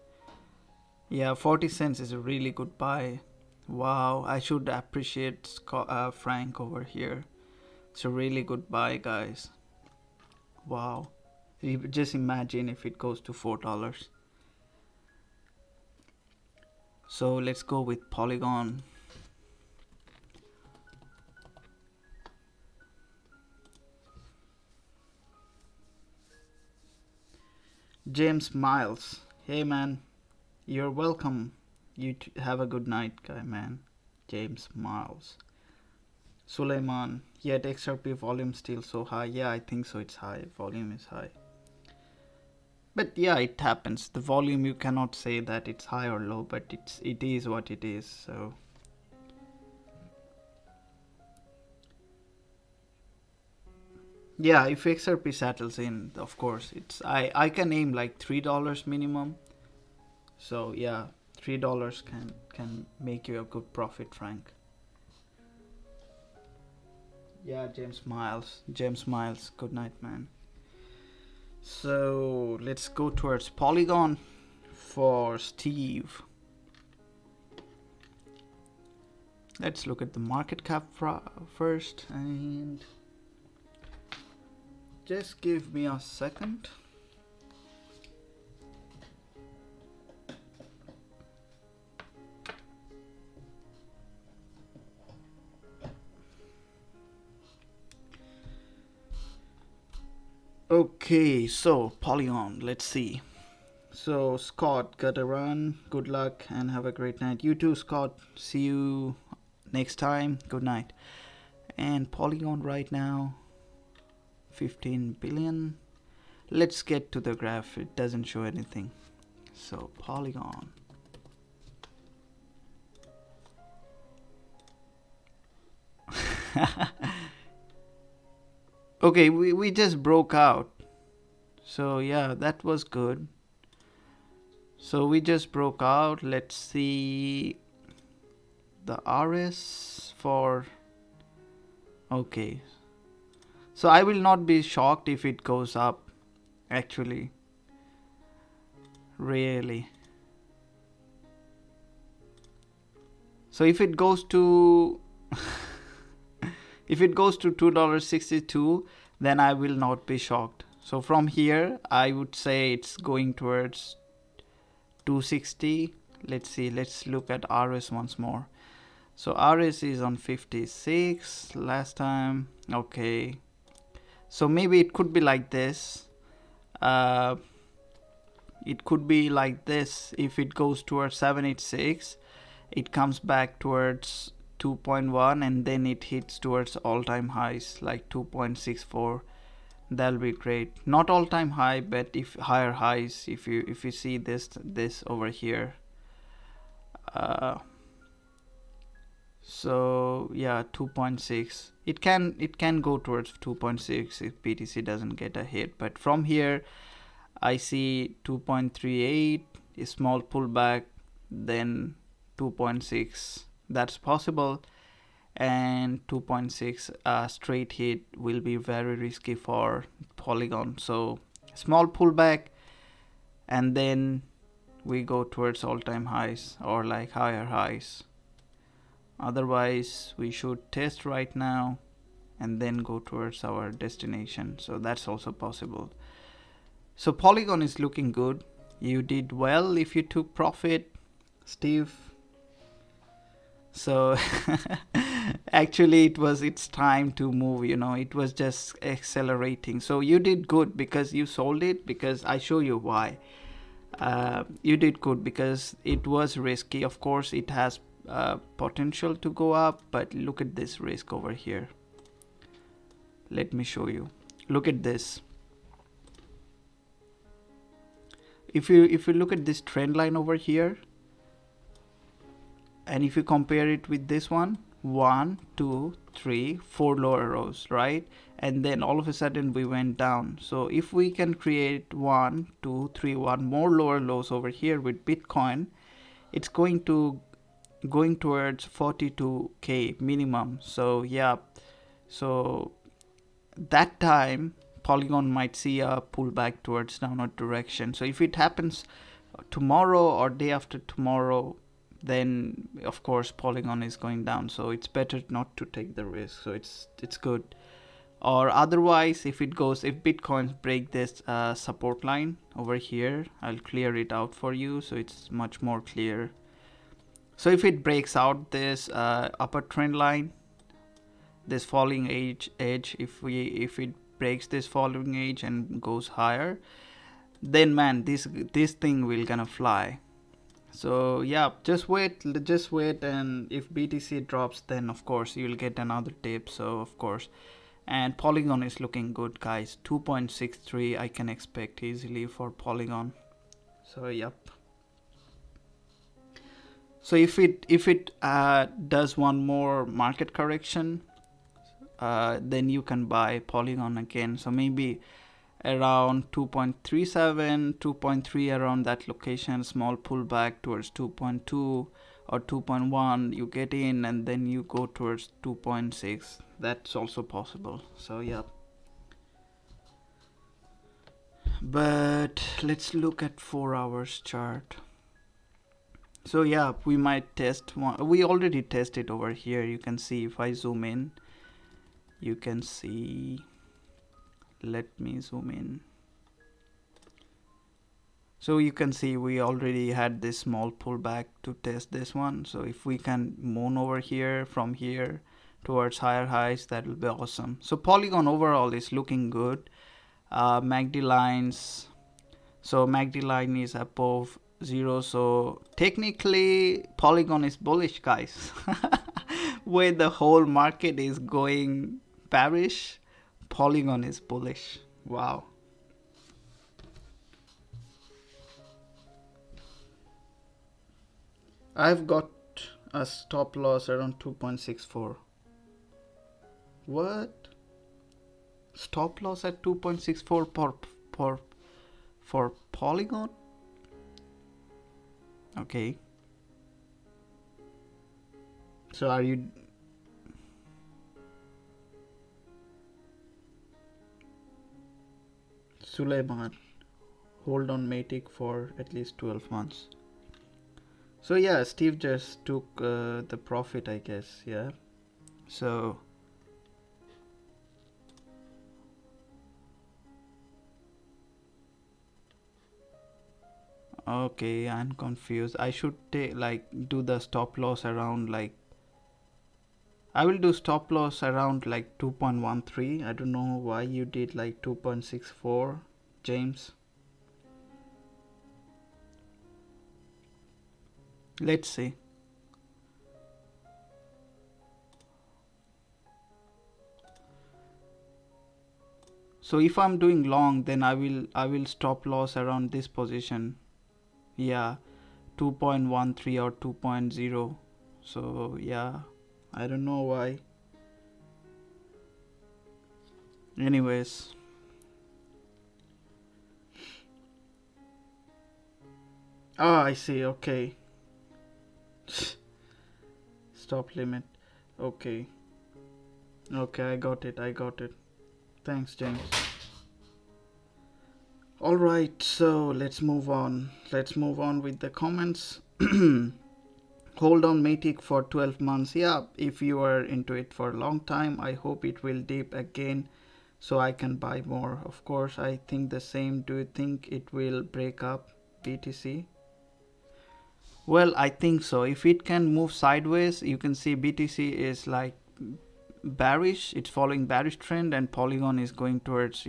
Yeah, 40 cents is a really good buy. Wow, I should appreciate Frank over here. It's a really good buy, guys. Wow. Just imagine if it goes to $4. So let's go with Polygon. James Miles. Hey man, you're welcome. You have a good night, guy, man. James Miles. Suleiman. Yet XRP volume still so high. Yeah, I think so. It's high. Volume is high. But yeah, it happens. The volume, you cannot say that it's high or low, but it is what it is. So yeah, if XRP settles in, of course, I can aim like $3 minimum. So yeah, $3 can make you a good profit, Frank. Yeah, James Miles. James Miles. Good night, man. So let's go towards Polygon for Steve. Let's look at the market cap first, and just give me a second. Okay, so Polygon, let's see. So Scott, gotta run. Good luck and have a great night. You too, Scott. See you next time. Good night. And Polygon right now, 15 billion. Let's get to the graph. It doesn't show anything. So Polygon. Okay, we just broke out. So yeah, that was good. So we just broke out. Let's see the RS for... Okay. So I will not be shocked if it goes up, actually. Really. So if it goes to If it goes to $2.62, then I will not be shocked. So from here, I would say it's going towards 260. Let's see, let's look at RS once more. So RS is on 56 last time. Okay, so maybe it could be like this. It could be like this. If it goes towards 786, it comes back towards 2.1 and then it hits towards all-time highs like 2.64. That'll be great. Not all-time high, but if higher highs, if you see this over here. So yeah, 2.6. It can go towards 2.6 if BTC doesn't get a hit, but from here I see 2.38, a small pullback, then 2.6. That's possible, and 2.6 straight hit will be very risky for Polygon. So small pullback, and then we go towards all-time highs or like higher highs. Otherwise, we should test right now and then go towards our destination. So that's also possible. So Polygon is looking good. You did well if you took profit, Steve. So actually it's time to move, it was just accelerating. So you did good because you sold it, because I show you why. You did good because it was risky. Of course, it has potential to go up, but look at this risk over here. Let me show you. Look at this. If you look at this trend line over here, and if you compare it with this one, 1 2 3 4 lower rows, right? And then all of a sudden we went down. So if we can create 1 2 3 1 more lower lows over here with Bitcoin, it's going towards 42k minimum. So yeah, so that time Polygon might see a pullback towards downward direction. So if it happens tomorrow or day after tomorrow, then of course Polygon is going down. So it's better not to take the risk. So it's good. Or otherwise, if Bitcoin break this support line over here, I'll clear it out for you so it's much more clear. So if it breaks out this upper trend line, this falling edge, if it breaks this falling edge and goes higher, then man, this thing will gonna fly. So yeah, just wait, and if BTC drops, then of course you'll get another tip. So of course, and Polygon is looking good, guys. 2.63 I can expect easily for Polygon. So yep. So if it does one more market correction, then you can buy Polygon again. So maybe around 2.37, 2.3, around that location, small pullback towards 2.2 or 2.1, you get in and then you go towards 2.6. That's also possible. So yeah. But let's look at 4 hours chart. So yeah, we might test one. We already tested over here. You can see if I zoom in, you can see, let me zoom in. So you can see we already had this small pullback to test this one. So if we can moon over here from here towards higher highs, that will be awesome. So Polygon overall is looking good. MACD lines, so MACD line is above 0. So technically Polygon is bullish, guys. Where the whole market is going bearish, Polygon is bullish. Wow. I've got a stop loss around 2.64. What? Stop loss at 2.64 for Polygon? Okay. So are you... Suleiman, hold on Matic for at least 12 months. So yeah, Steve just took the profit, I guess. Yeah. So okay, I'm confused. I should take like do the stop loss around like I will do stop loss around like 2.13. I don't know why you did like 2.64, James. Let's see. So if I'm doing long, then I will stop loss around this position. Yeah, 2.13 or 2.0. So yeah, I don't know why. Anyways, oh, I see. Okay. Stop limit. Okay. Okay, I got it. I got it. Thanks, James. All right, so let's move on. Let's move on with the comments. Hold on Matic for 12 months. Yeah, if you are into it for a long time, I hope it will dip again so I can buy more. Of course, I think the same. Do you think it will break up BTC? Well, I think so. If it can move sideways, you can see BTC is like bearish. It's following bearish trend, and Polygon is going towards,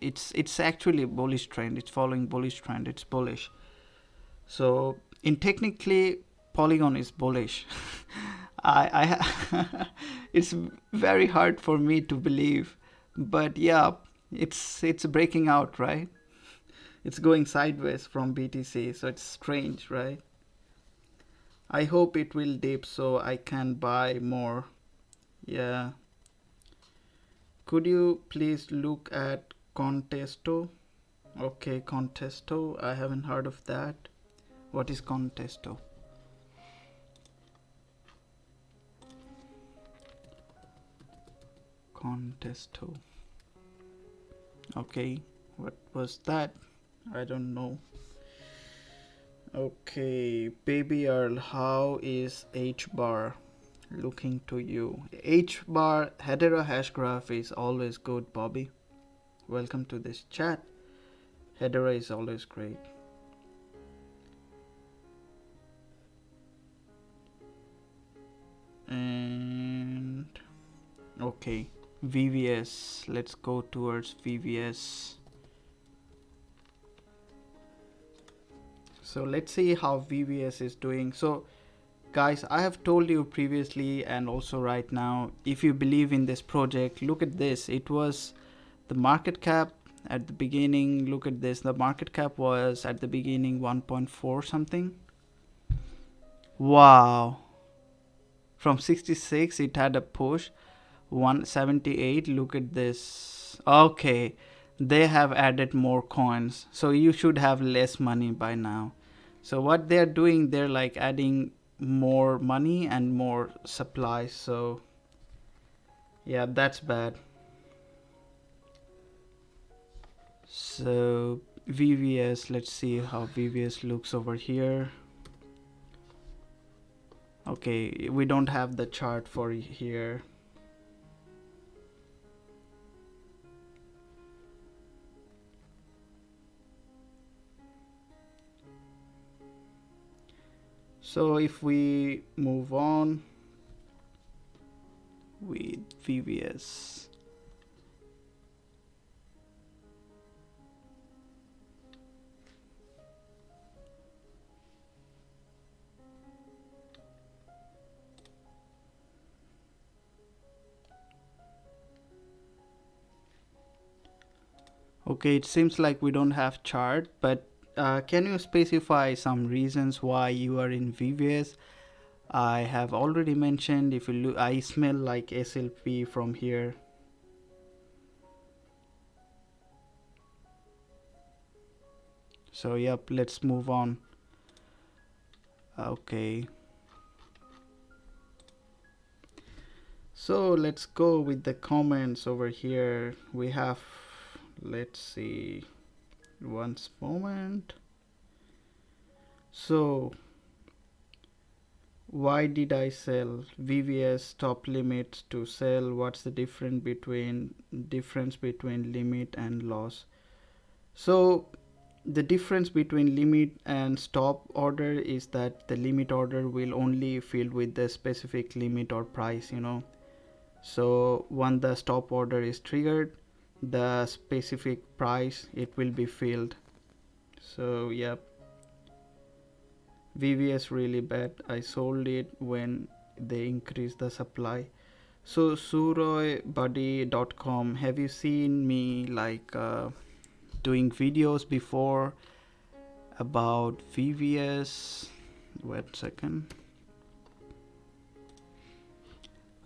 it's actually a bullish trend. It's following bullish trend. It's bullish. So in technically, Polygon is bullish. I it's very hard for me to believe, but yeah, it's breaking out, right? It's going sideways from BTC, so it's strange, right? I hope it will dip so I can buy more. Yeah. Could you please look at Contesto? Okay, Contesto. I haven't heard of that. What is Contesto? Contesto. Okay, what was that? I don't know. Okay, Baby Earl, how is H bar looking to you? H bar Hedera hash graph is always good, Bobby. Welcome to this chat. Hedera is always great. And okay, VVS. Let's go towards VVS. So let's see how VVS is doing. So guys, I have told you previously and also right now, if you believe in this project, look at this. It was the market cap at the beginning. Look at this. The market cap was at the beginning 1.4 something. Wow. From 66 it had a push 178. Look at this. Okay, they have added more coins, so you should have less money by now. So what they're doing, they're like adding more money and more supply. So yeah, that's bad. So VVS, let's see how VVS looks over here. Okay, we don't have the chart for here. So if we move on with VVS, okay, it seems like we don't have chart, but can you specify some reasons why you are in VVS? I have already mentioned, if you look, I smell like SLP from here. So yep, let's move on. Okay. So let's go with the comments over here. We have, let's see, one moment. So Why did I sell? VVS top limit to sell. What's the difference between limit and loss? So the difference between limit and stop order is that the limit order will only fill with the specific limit or price, you know. So when the stop order is triggered, the specific price it will be filled. So yeah, VVS really bad. I sold it when they increased the supply. So suroibuddy.com, have you seen me like doing videos before about VVS? Wait a second.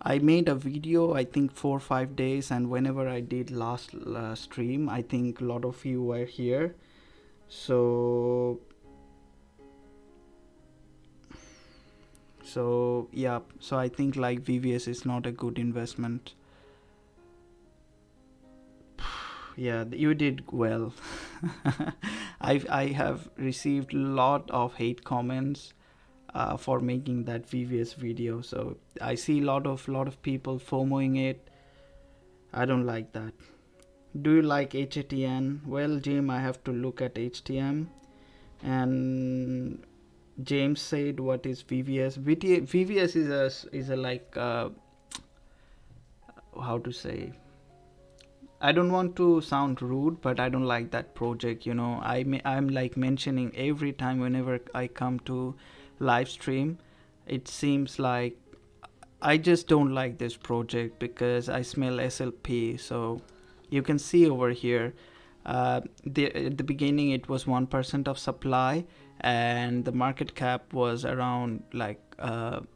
I made a video I think 4 or 5 days, and whenever I did last stream, I think a lot of you were here. So yeah, so I think like VVS is not a good investment. Yeah, you did well. I have received a lot of hate comments for making that VVS video. So I see a lot of people FOMOing it. I don't like that. Do you like HTN? Well, Jim, I have to look at HTM. And James said, "What is VVS?" VVS is a like how to say. I don't want to sound rude, but I don't like that project. You know, I'm like mentioning every time whenever I come to live stream. It seems like I just don't like this project because I smell SLP. So you can see over here, at the beginning it was 1% of supply, and the market cap was around like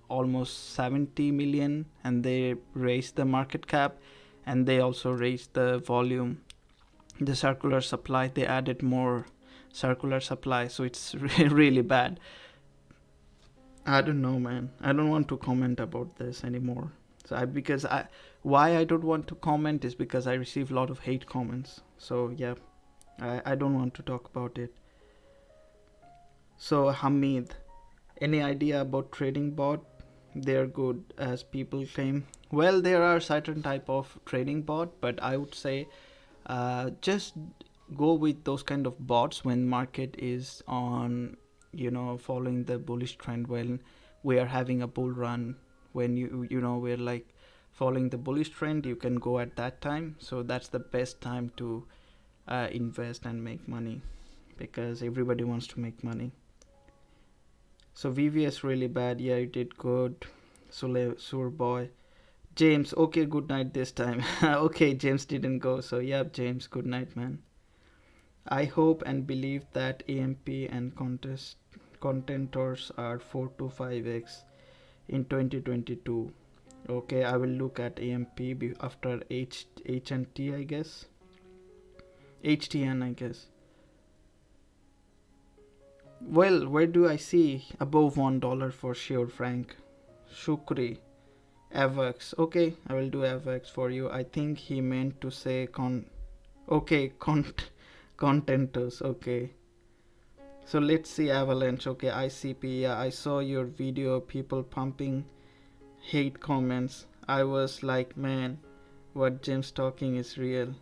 almost 70 million, and they raised the market cap, and they also raised the volume, the circular supply. They added more circular supply, so it's really bad. I don't know, man. I don't want to comment about this anymore. So why I don't want to comment is because I receive a lot of hate comments. So yeah, I don't want to talk about it. So Hamid, any idea about trading bot? They're good as people claim. Well, there are certain type of trading bot, but I would say just go with those kind of bots when market is on, you know, following the bullish trend, when we are having a bull run, when you know we're like following the bullish trend, you can go at that time. So that's the best time to invest and make money, because everybody wants to make money. So VVS really bad. Yeah, you did good. Sur boy. James, okay, good night this time. Okay, James didn't go. So yeah, James, good night, man. I hope and believe that AMP and contentors are 4 to 5x in 2022. Okay, I will look at AMP after HNT, I guess. HTN, I guess. Well, where do I see above $1 for sure, Frank? Shukri. AVAX. Okay, I will do AVAX for you. I think he meant to say okay, contenters. Okay. So let's see Avalanche. Okay, ICP. Yeah, I saw your video. People pumping hate comments. I was like, man, what Jim's talking is real.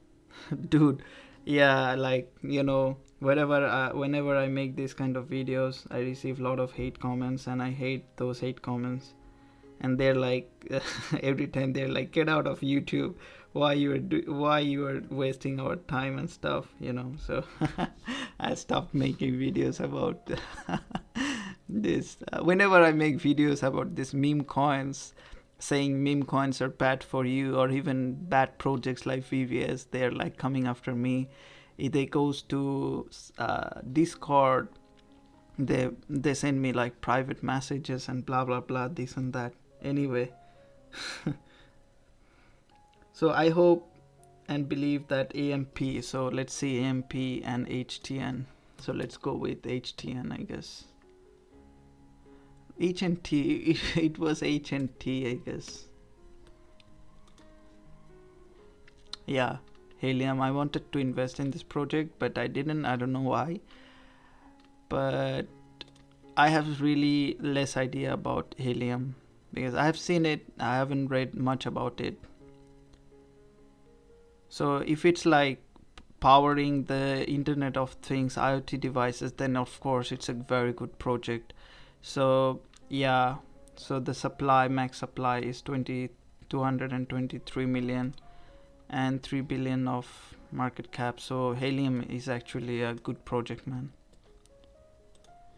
Dude, yeah, like, you know, whenever I make these kind of videos, I receive a lot of hate comments, and I hate those hate comments. And they're like, every time they're like, get out of YouTube. Why you are wasting our time and stuff, you know. So I stopped making videos about this. Whenever I make videos about this meme coins, saying meme coins are bad for you, or even bad projects like VVS, they're like coming after me. If they goes to Discord, they send me like private messages and blah blah blah, this and that. Anyway, so I hope and believe that AMP. So let's see AMP and HTN. So let's go with HTN, I guess. HNT, it was HNT, I guess. Yeah, Helium, I wanted to invest in this project, but I didn't. I don't know why. But I have really less idea about helium because I have seen it, I haven't read much about it. So if it's like powering the Internet of Things, IoT devices, then of course it's a very good project. So yeah, so the supply, max supply is 223 million and 3 billion of market cap. So helium is actually a good project, man.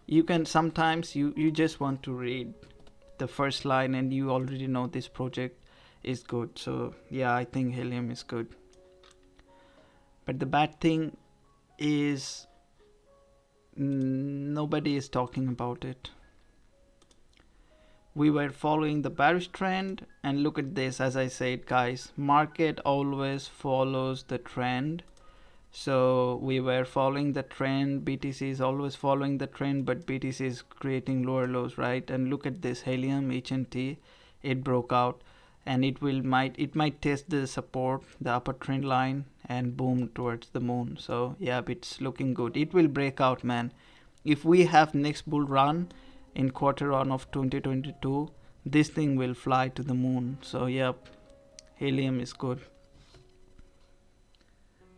You can sometimes you just want to read the first line and you already know this project is good. So yeah, I think helium is good. But the bad thing is nobody is talking about it. We were following the bearish trend, and look at this. As I said, guys, market always follows the trend. So we were following the trend, BTC is always following the trend, but BTC is creating lower lows, right? And look at this helium HNT, it broke out, and it might test the support, the upper trend line, and boom towards the moon. So yeah, it's looking good. It will break out, man. If we have next bull run in Q1 of 2022, this thing will fly to the moon. So yeah, helium is good.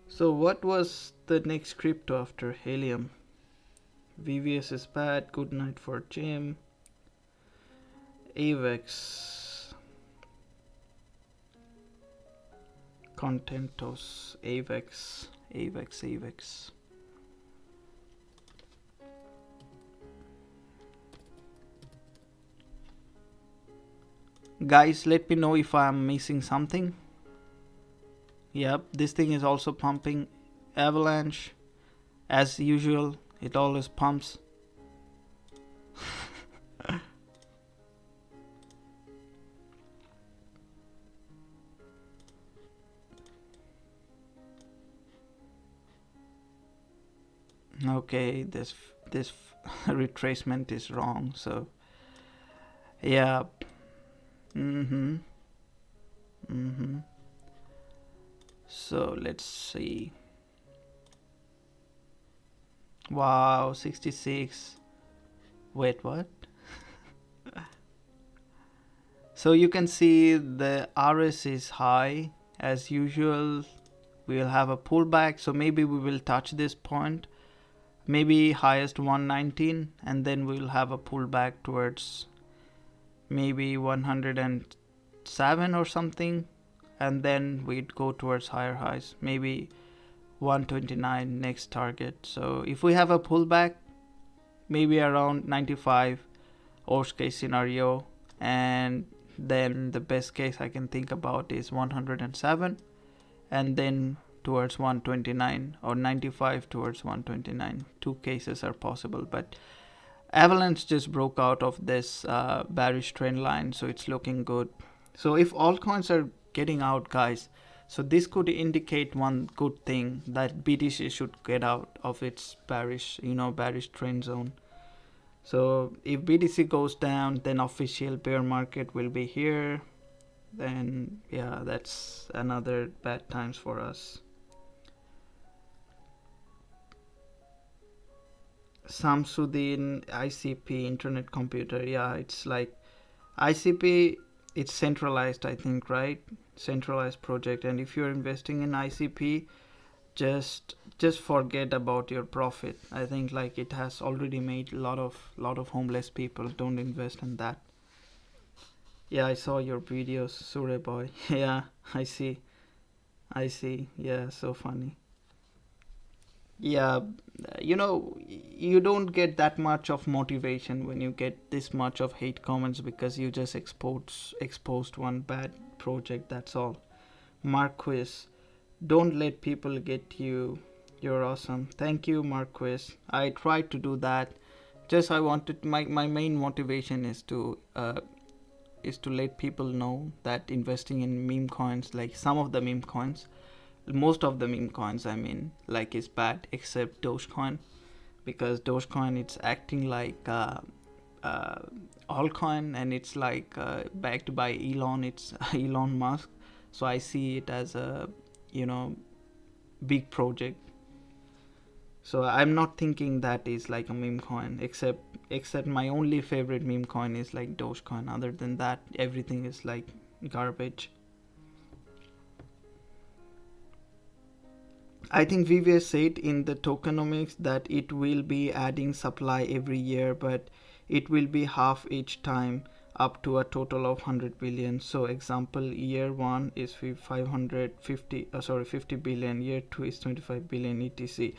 So what was the next crypto after helium? VVS is bad. Good night for Jim. AVEX. Contentos. AVEX. AVEX. Guys, let me know if I'm missing something. Yep, this thing is also pumping. Avalanche, as usual, it always pumps. Okay, this retracement is wrong. So yeah. So let's see. Wow, 66. Wait, what? So you can see the RS is high as usual. We'll have a pullback, so maybe we will touch this point, maybe highest 119, and then we'll have a pullback towards maybe 107 or something, and then we'd go towards higher highs, maybe 129 next target. So if we have a pullback, maybe around 95, worst case scenario, and then the best case I can think about is 107, and then towards 129, or 95 towards 129. Two cases are possible, but Avalanche just broke out of this bearish trend line, so it's looking good. So if altcoins are getting out, guys, so this could indicate one good thing, that BTC should get out of its bearish trend zone. So if BTC goes down, then official bear market will be here. Then yeah, that's another bad times for us. Samsudin, ICP, Internet Computer. Yeah, it's like ICP, it's centralized, I think, right? Centralized project. And if you're investing in ICP, just forget about your profit. I think like it has already made a lot of homeless people. Don't invest in that. Yeah, I saw your videos, Sure boy. Yeah, I see. Yeah, so funny. Yeah, you don't get that much of motivation when you get this much of hate comments, because you just exposed one bad project, that's all. Marquis, don't let people get you. You're awesome. Thank you, Marquis. I tried to do that. Just I wanted my main motivation is to let people know that investing in meme coins, like some of the meme coins, most of the meme coins, I mean, like, is bad, except Dogecoin, because Dogecoin, it's acting like altcoin, and it's like backed by Elon. It's Elon Musk. So I see it as a big project. So I'm not thinking that is like a meme coin, except except my only favorite meme coin is like Dogecoin. Other than that, everything is like garbage. I think VVS said in the tokenomics that it will be adding supply every year, but it will be half each time up to a total of 100 billion. So example, year 1 is 50 billion, year 2 is 25 billion etc.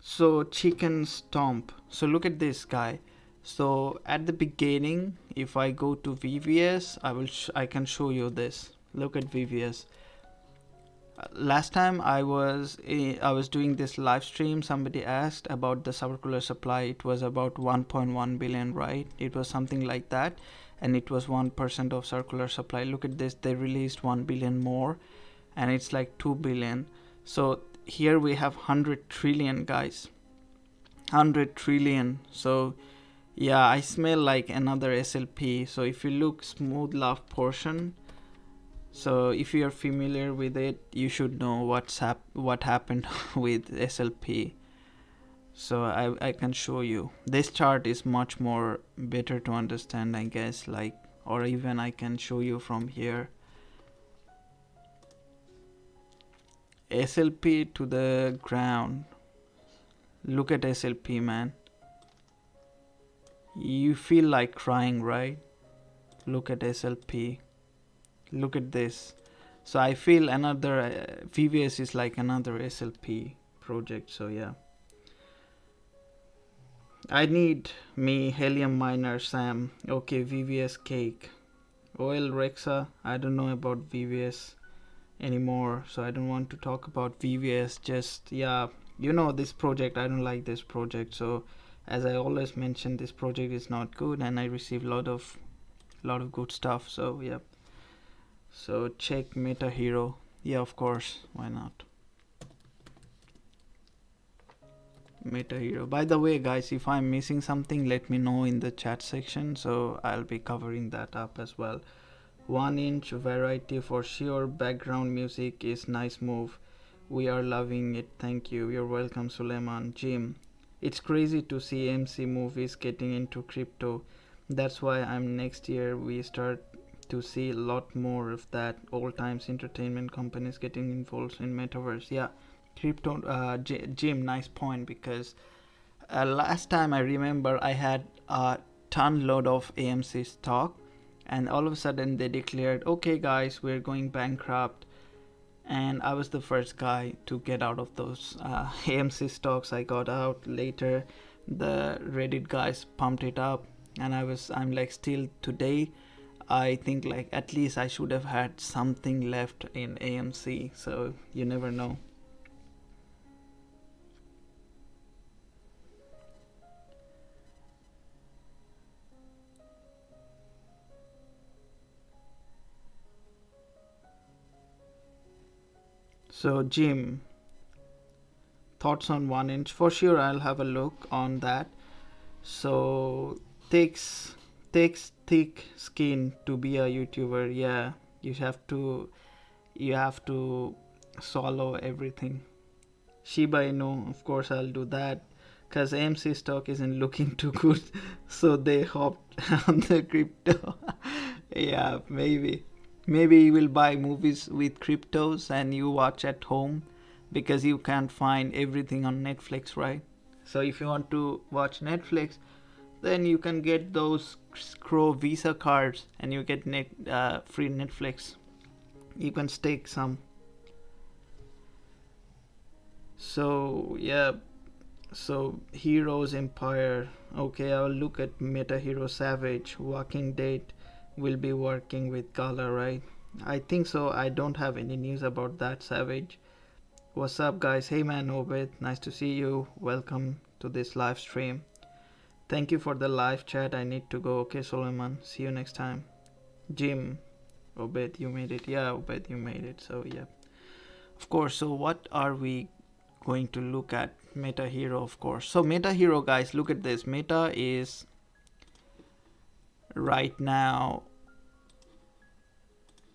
So chicken stomp. So look at this guy. So at the beginning, if I go to VVS, I can show you this. Look at VVS. Last time I was doing this live stream, somebody asked about the circular supply. It was about 1.1 billion, right? It was something like that, and it was 1% of circular supply. Look at this, they released 1 billion more, and it's like 2 billion. So here we have 100 trillion, guys. 100 trillion. So yeah, I smell like another SLP. So if you look smooth love portion, so if you are familiar with it, you should know what happened with SLP. So I can show you. This chart is much more better to understand, I guess, like, or even I can show you from here. SLP to the ground. Look at SLP, man. You feel like crying, right? Look at SLP. Look at this. So I feel another VVS is like another SLP project. So yeah, I need me helium miner Sam. Okay, VVS cake. Oil Rexa. I don't know about VVS anymore, so I don't want to talk about VVS. Just yeah, you know, this project, I don't like this project. So as I always mention, this project is not good, and I receive lot of good stuff. So yeah. So check Meta Hero. Yeah, of course, why not? Meta Hero. By the way, guys, if I'm missing something, let me know in the chat section, so I'll be covering that up as well. 1-inch variety for sure. Background music is nice move. We are loving it. Thank you. You're welcome, Suleiman. Jim. It's crazy to see MC movies getting into crypto. That's why I'm next year we start to see a lot more of that. All times entertainment companies getting involved in metaverse. Yeah, crypto. Jim, nice point, because last time I remember I had a ton load of AMC stock, and all of a sudden they declared, okay guys, we're going bankrupt, and I was the first guy to get out of those AMC stocks. I got out later. The Reddit guys pumped it up, and I'm like, still today I think like at least I should have had something left in AMC. So you never know. So Jim, thoughts on 1-inch? For sure, I'll have a look on that. So takes thick skin to be a YouTuber. Yeah, you have to swallow everything. Shiba Inu, of course I'll do that, because AMC stock isn't looking too good, so they hopped on the crypto. Yeah, maybe you will buy movies with cryptos and you watch at home, because you can't find everything on Netflix, right? So if you want to watch Netflix, then you can get those Crow Visa cards and you get free Netflix. You can stake some. So yeah, so Heroes Empire. Okay, I'll look at Meta Hero Savage. Walking Dead will be working with GALA, right? I think so. I don't have any news about that. Savage. What's up, guys? Hey man, Obed, nice to see you. Welcome to this live stream. Thank you for the live chat. I need to go. Okay, Solomon, see you next time. Jim, Obed, you made it. Yeah, Obed, you made it. So yeah, of course. So what are we going to look at? Meta Hero, of course. So Meta Hero, guys, look at this. Meta is right now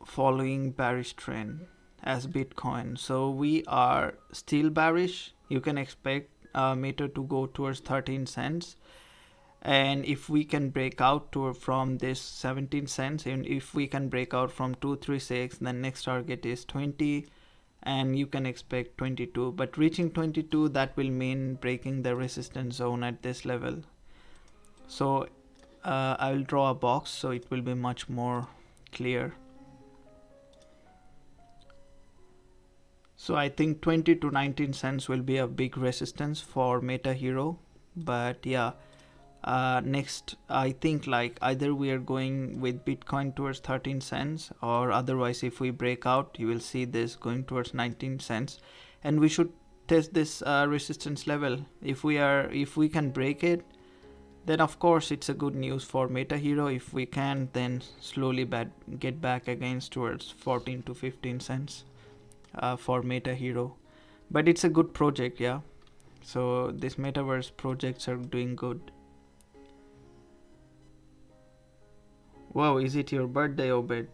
following bearish trend as Bitcoin. So we are still bearish. You can expect Meta to go towards 13 cents. And if we can break out from this 17 cents, and if we can break out from 236, then next target is 20, and you can expect 22. But reaching 22, that will mean breaking the resistance zone at this level. So I will draw a box so it will be much more clear. So I think 20 to 19 cents will be a big resistance for Meta Hero. But yeah, next I think like either we are going with Bitcoin towards 13 cents, or otherwise if we break out, you will see this going towards 19 cents, and we should test this resistance level. If we can break it, then of course it's a good news for Meta Hero. If we can, then slowly get back against towards 14 to 15 cents for Meta Hero. But it's a good project, yeah. So these metaverse projects are doing good. Wow, is it your birthday, Obed?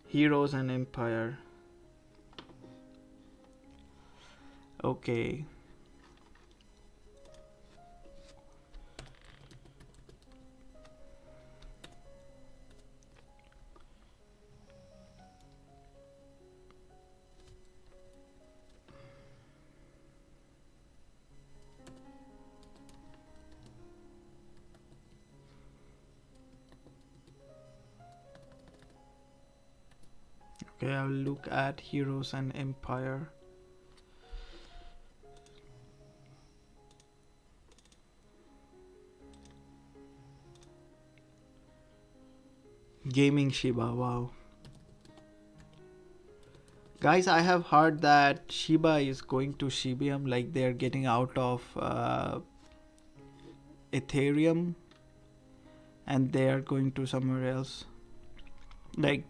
Heroes and Empire. Okay. Okay, I'll look at Heroes and Empire. Gaming Shiba, wow. Guys, I have heard that Shiba is going to Shibium, like they're getting out of Ethereum and they are going to somewhere else. Like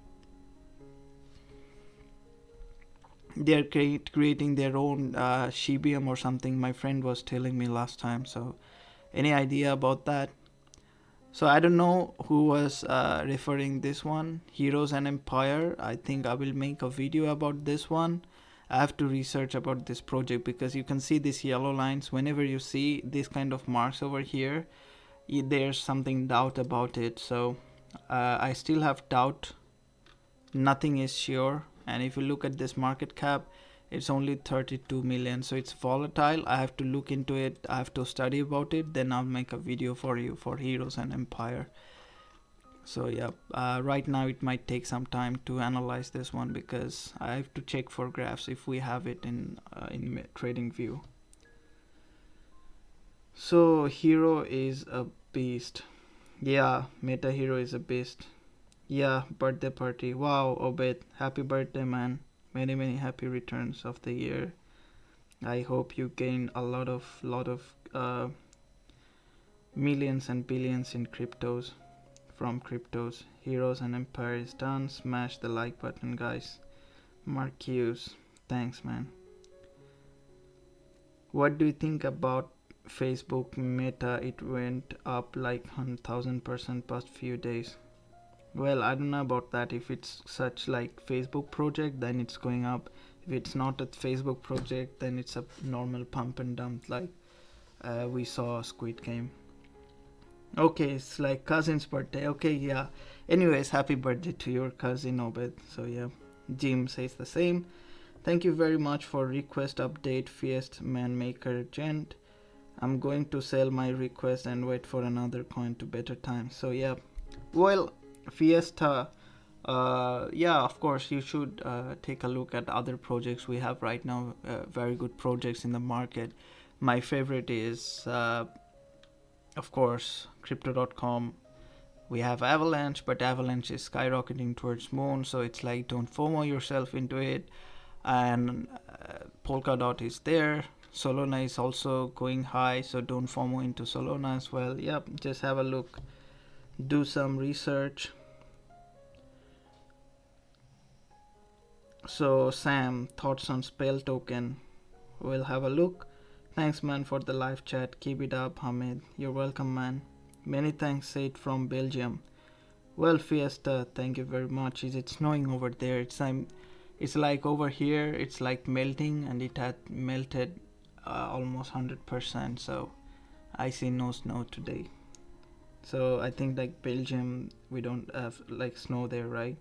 they're creating their own Shibium or something. My friend was telling me last time. So any idea about that? So I don't know who was referring this one, Heroes and Empire. I think I will make a video about this one. I have to research about this project, because you can see these yellow lines. Whenever you see this kind of marks over here, there's something doubt about it. So I still have doubt. Nothing is sure. And if you look at this market cap, it's only 32 million, so it's volatile. I have to look into it, I have to study about it, then I'll make a video for you for Heroes and Empire. So yeah, right now it might take some time to analyze this one, because I have to check for graphs if we have it in trading view. So Hero is a beast. Yeah, Meta Hero is a beast. Yeah, birthday party. Wow, Obed, happy birthday, man. Many happy returns of the year. I hope you gain a lot of millions and billions in cryptos, from cryptos. Heroes and Empire is done. Smash the like button, guys. Marcus, thanks, man. What do you think about Facebook Meta? It went up like 1,000% past few days. Well, I don't know about that. If it's such like Facebook project, then it's going up. If it's not a Facebook project, then it's a normal pump and dump, like we saw Squid Game. Okay, it's like cousin's birthday. Okay, yeah. Anyways, happy birthday to your cousin Obed. So yeah, Jim says the same. Thank you very much for request update, Fiest Manmaker Gent. I'm going to sell my request and wait for another coin to better time. So yeah, well, Fiesta, yeah, of course you should take a look at other projects we have right now. Very good projects in the market. My favorite is of course Crypto.com. We have Avalanche, but Avalanche is skyrocketing towards moon, so it's like don't FOMO yourself into it. And Polkadot is there. Solana is also going high, so don't FOMO into Solana as well. Yep, just have a look, do some research. So Sam, thoughts on Spell token? We'll have a look. Thanks, man, for the live chat. Keep it up, Hamid. You're welcome, man. Many thanks, Said from Belgium. Well, Fiesta, thank you very much. Is it snowing over there? It's like over here, it's like melting, and it had melted almost 100%. So I see no snow today. So I think like Belgium, we don't have like snow there, right?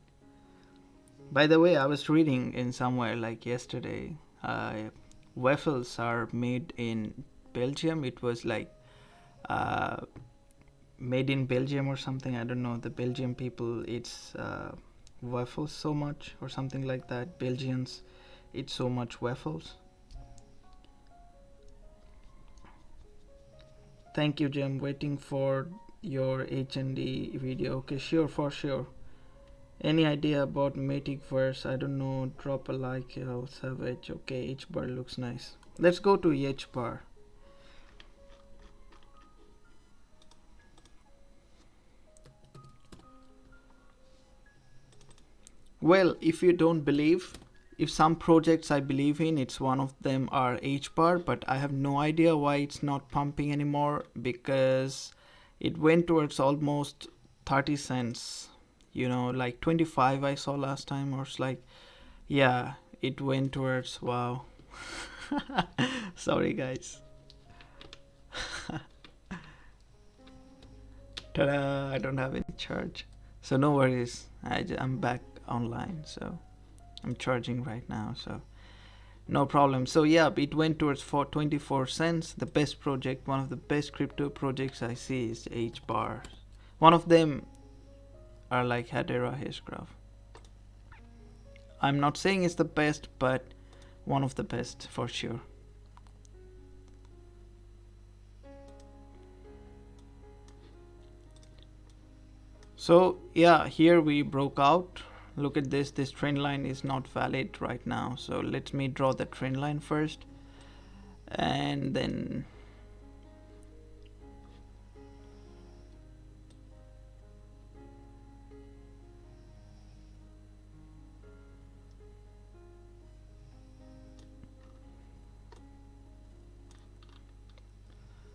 By the way, I was reading in somewhere like yesterday, waffles are made in Belgium. It was like uh, made in Belgium or something. I don't know. The Belgian people eats waffles so much or something like that. Belgians eat so much waffles. Thank you, Jim. Waiting for your H&D video. Okay, sure, for sure. Any idea about Matic verse? I don't know. Drop a like. I'll savage. Okay, H bar looks nice. Let's go to H bar. Well, if you don't believe, if some projects I believe in, it's one of them are H bar, but I have no idea why it's not pumping anymore, because it went towards almost 30 cents, you know, like 25 I saw last time, or it's like, yeah, it went towards, wow. Sorry guys. Ta-da, I don't have any charge, so no worries. I'm back online, so I'm charging right now, so no problem. So yeah, it went towards for 24 cents. The best project, one of the best crypto projects I see is H bar. One of them are like Hedera Hashgraph. I'm not saying it's the best, but one of the best for sure. So yeah, here we broke out. Look at this trend line is not valid right now, so let me draw the trend line first, and then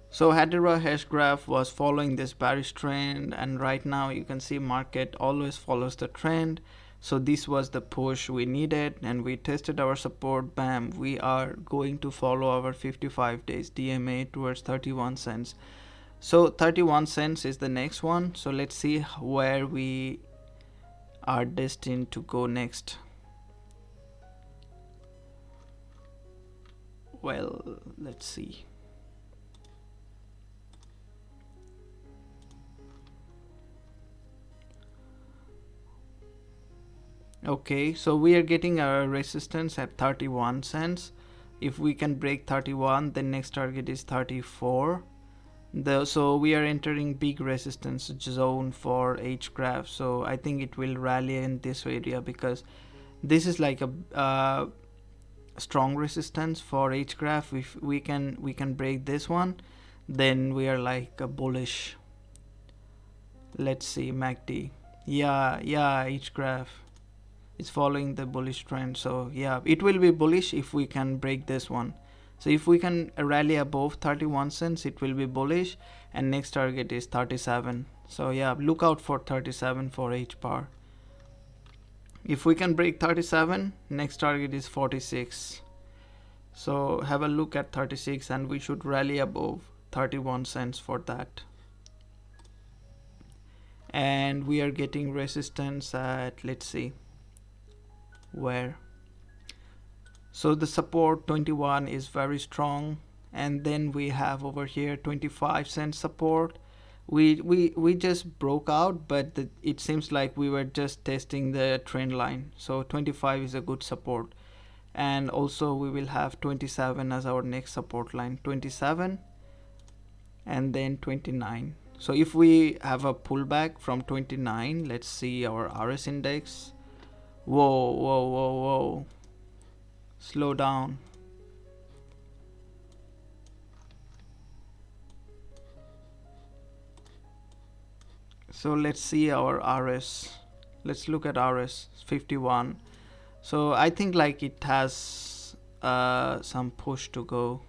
so Hedera Hashgraph was following this bearish trend, and right now you can see market always follows the trend. So this was the push we needed, and we tested our support. Bam, we are going to follow our 55 days DMA towards 31 cents. So 31 cents is the next one. So let's see where we are destined to go next. Well, let's see. Okay, so we are getting our resistance at 31 cents. If we can break 31, then next target is 34. So we are entering big resistance zone for H-graph. So I think it will rally in this area, because this is like a strong resistance for H-graph. If we can break this one, then we are like a bullish. Let's see MACD. Yeah, H-graph. It's following the bullish trend, so yeah, it will be bullish if we can break this one. So if we can rally above 31 cents, it will be bullish, and next target is 37. So yeah, look out for 37 for H bar. If we can break 37, next target is 46. So have a look at 36, and we should rally above 31 cents for that. And we are getting resistance at, let's see where. So the support 21 is very strong, and then we have over here 25 cent support. We just broke out, but it seems like we were just testing the trend line. So 25 is a good support, and also we will have 27 as our next support line. 27 and then 29. So if we have a pullback from 29, let's see our RS index. Whoa. Slow down. So let's see our RS. Let's look at RS 51. So I think like it has some push to go.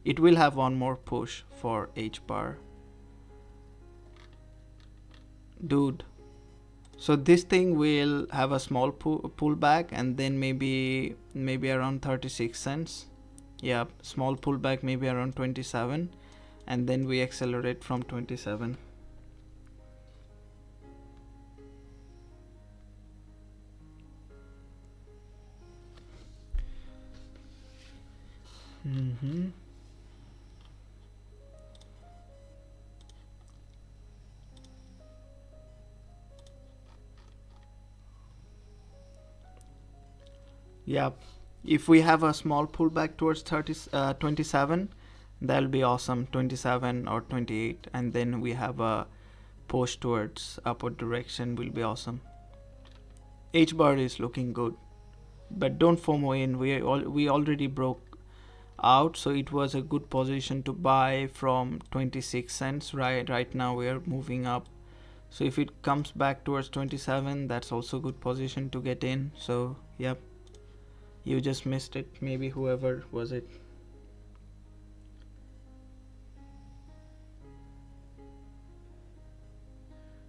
It will have one more push for H bar. Dude. So this thing will have a small pullback, and then maybe around 36 cents. Yeah, small pullback maybe around 27, and then we accelerate from 27. Yeah, if we have a small pullback towards 27, that'll be awesome. 27 or 28, and then we have a push towards upward direction, will be awesome. H bar is looking good, but don't FOMO in. We already broke out, so it was a good position to buy from 26 cents. Right now we are moving up, so if it comes back towards 27, that's also a good position to get in. So yep, you just missed it, maybe whoever was it.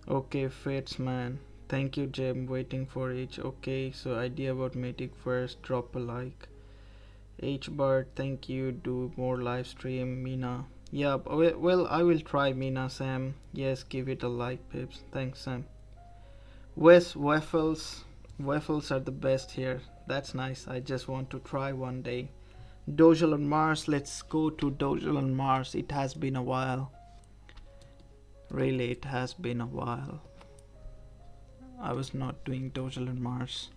Okay, Fates man, thank you Jim, waiting for H. Okay, so idea about Matic first, drop a like. H bar, thank you, do more live stream. Mina, yeah, well I will try. Mina, Sam, yes, give it a like pips, thanks Sam. Wes waffles are the best here, that's nice, I just want to try one day. Dojal on Mars, let's go to Dojal on Mars. It has been a while, really it has been a while. I was not doing Dojal on Mars.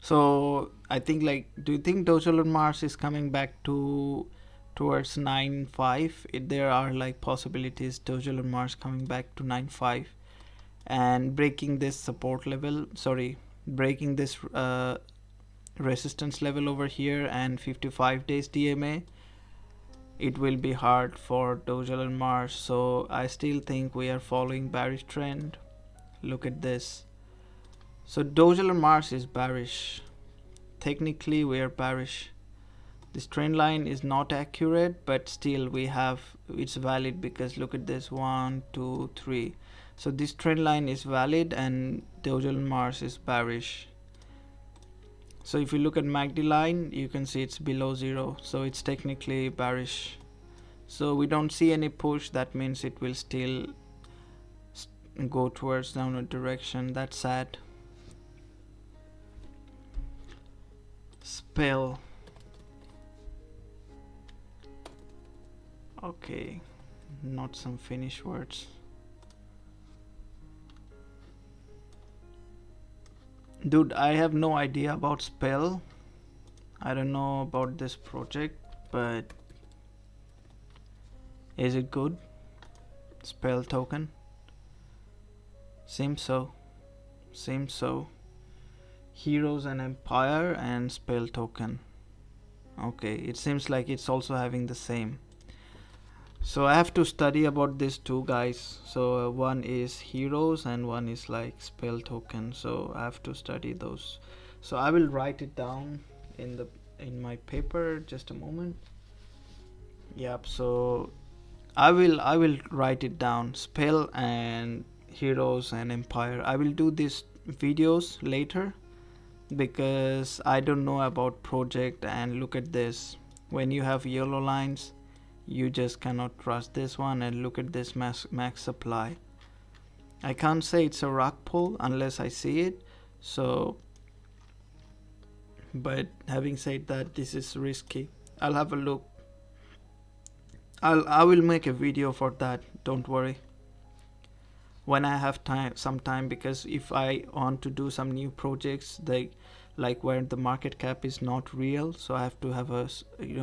So I think, like, do you think Dojal on Mars is coming back towards 9.5? There are like possibilities Dojal on Mars coming back to 9.5 and breaking this support level, sorry, breaking this resistance level over here and 55 days DMA. It will be hard for Dojal on Mars, so I still think we are following bearish trend. Look at this. So Dojal on Mars is bearish. Technically we are bearish. This trend line is not accurate, but still we have, it's valid, because look at this, 1 2 3. So this trend line is valid and Dojal on Mars is bearish. So if you look at MACD line, you can see it's below 0, so it's technically bearish. So we don't see any push, that means it will still go towards downward direction. That's sad. Spell. Okay, not some Finnish words. Dude, I have no idea about Spell. I don't know about this project, but is it good? Spell token? Seems so. Seems so. Heroes and Empire and Spell token. Okay, it seems like it's also having the same. So I have to study about these two guys. So one is Heroes and one is like Spell token. So I have to study those. So I will write it down in my paper. Just a moment. Yep. So I will write it down. Spell and Heroes and Empire. I will do these videos later, because I don't know about project. And look at this, when you have yellow lines, you just cannot trust this one. And look at this max supply. I can't say it's a rock pull unless I see it. So, but having said that, this is risky. I'll have a look. I will make a video for that, don't worry, when I have some time, because if I want to do some new projects, like where the market cap is not real, so I have to have a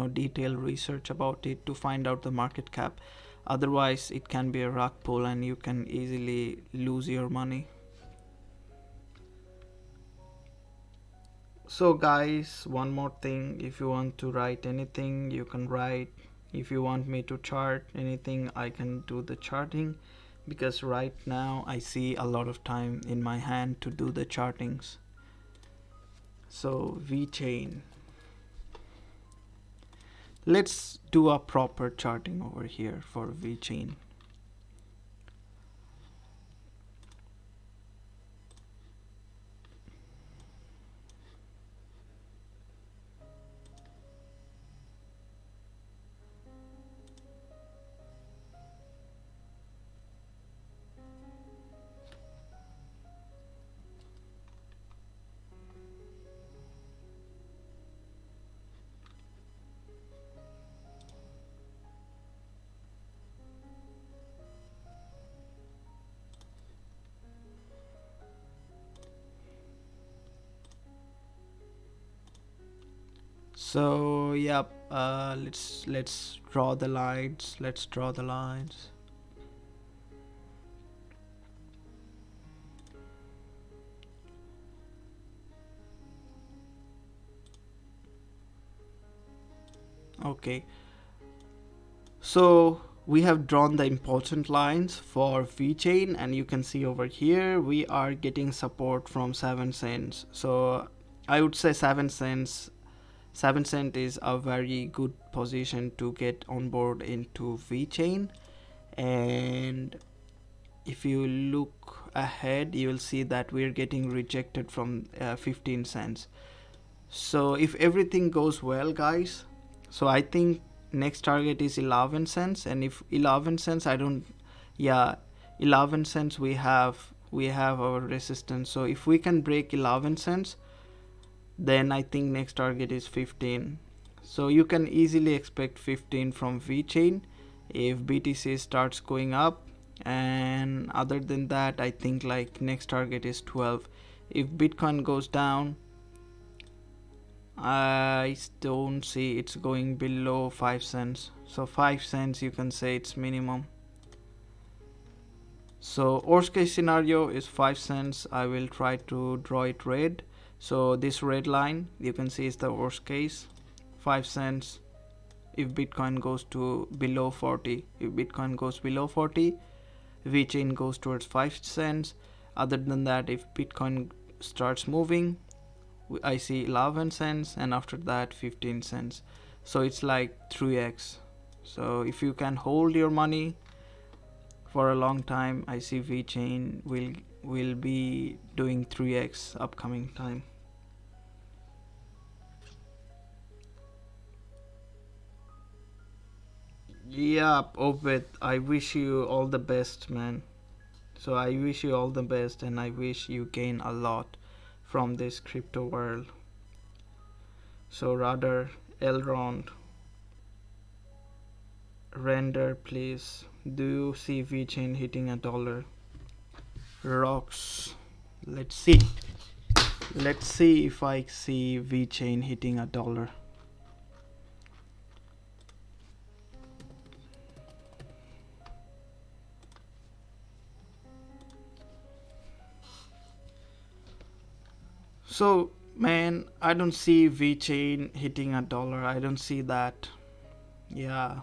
detailed research about it to find out the market cap. Otherwise it can be a rock pull and you can easily lose your money. So guys, one more thing, if you want to write anything, you can write. If you want me to chart anything, I can do the charting, because right now I see a lot of time in my hand to do the chartings. So VeChain, Let's do a proper charting over here for VeChain. So yeah, let's draw the lines. Let's draw the lines. Okay. So we have drawn the important lines for VeChain, and you can see over here we are getting support from 7 cents. So I would say 7 cents. 7 cent is a very good position to get on board into VeChain. And if you look ahead, you will see that we're getting rejected from 15 cents. So if everything goes well, guys, so I think next target is 11 cents. And if 11 cents, I don't, yeah, 11 cents we have our resistance. So if we can break 11 cents, then I think next target is 15. So you can easily expect 15 from VeChain if BTC starts going up. And other than that, I think like next target is 12. If Bitcoin goes down, I don't see it's going below 5 cents. So 5 cents you can say it's minimum. So worst case scenario is 5 cents. I will try to draw it red. So this red line you can see is the worst case, 5 cents if Bitcoin goes to below 40. If Bitcoin goes below 40, VeChain goes towards 5 cents. Other than that, if Bitcoin starts moving, I see 11 cents, and after that 15 cents. So it's like 3x. So if you can hold your money for a long time, I see VeChain will be doing 3x upcoming time. Yeah, Obed, I wish you all the best, man. So I wish you all the best, and I wish you gain a lot from this crypto world. So rather, Elrond, render please. Do you see VeChain hitting $1? Rocks. Let's see. Let's see if I see VeChain hitting $1. So man, I don't see VeChain hitting $1. I don't see that. Yeah,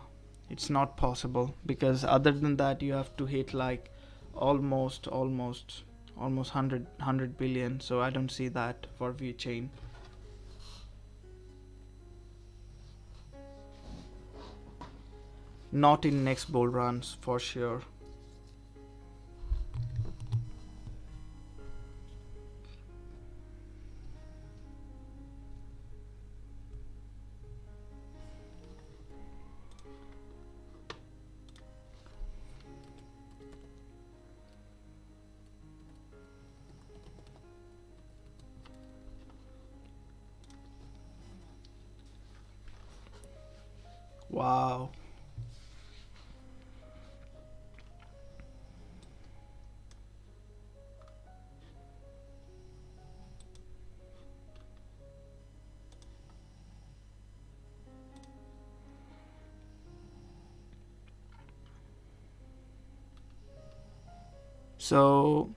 it's not possible, because other than that you have to hit like almost 100 billion. So I don't see that for VeChain. Not in next bull runs for sure. Wow. So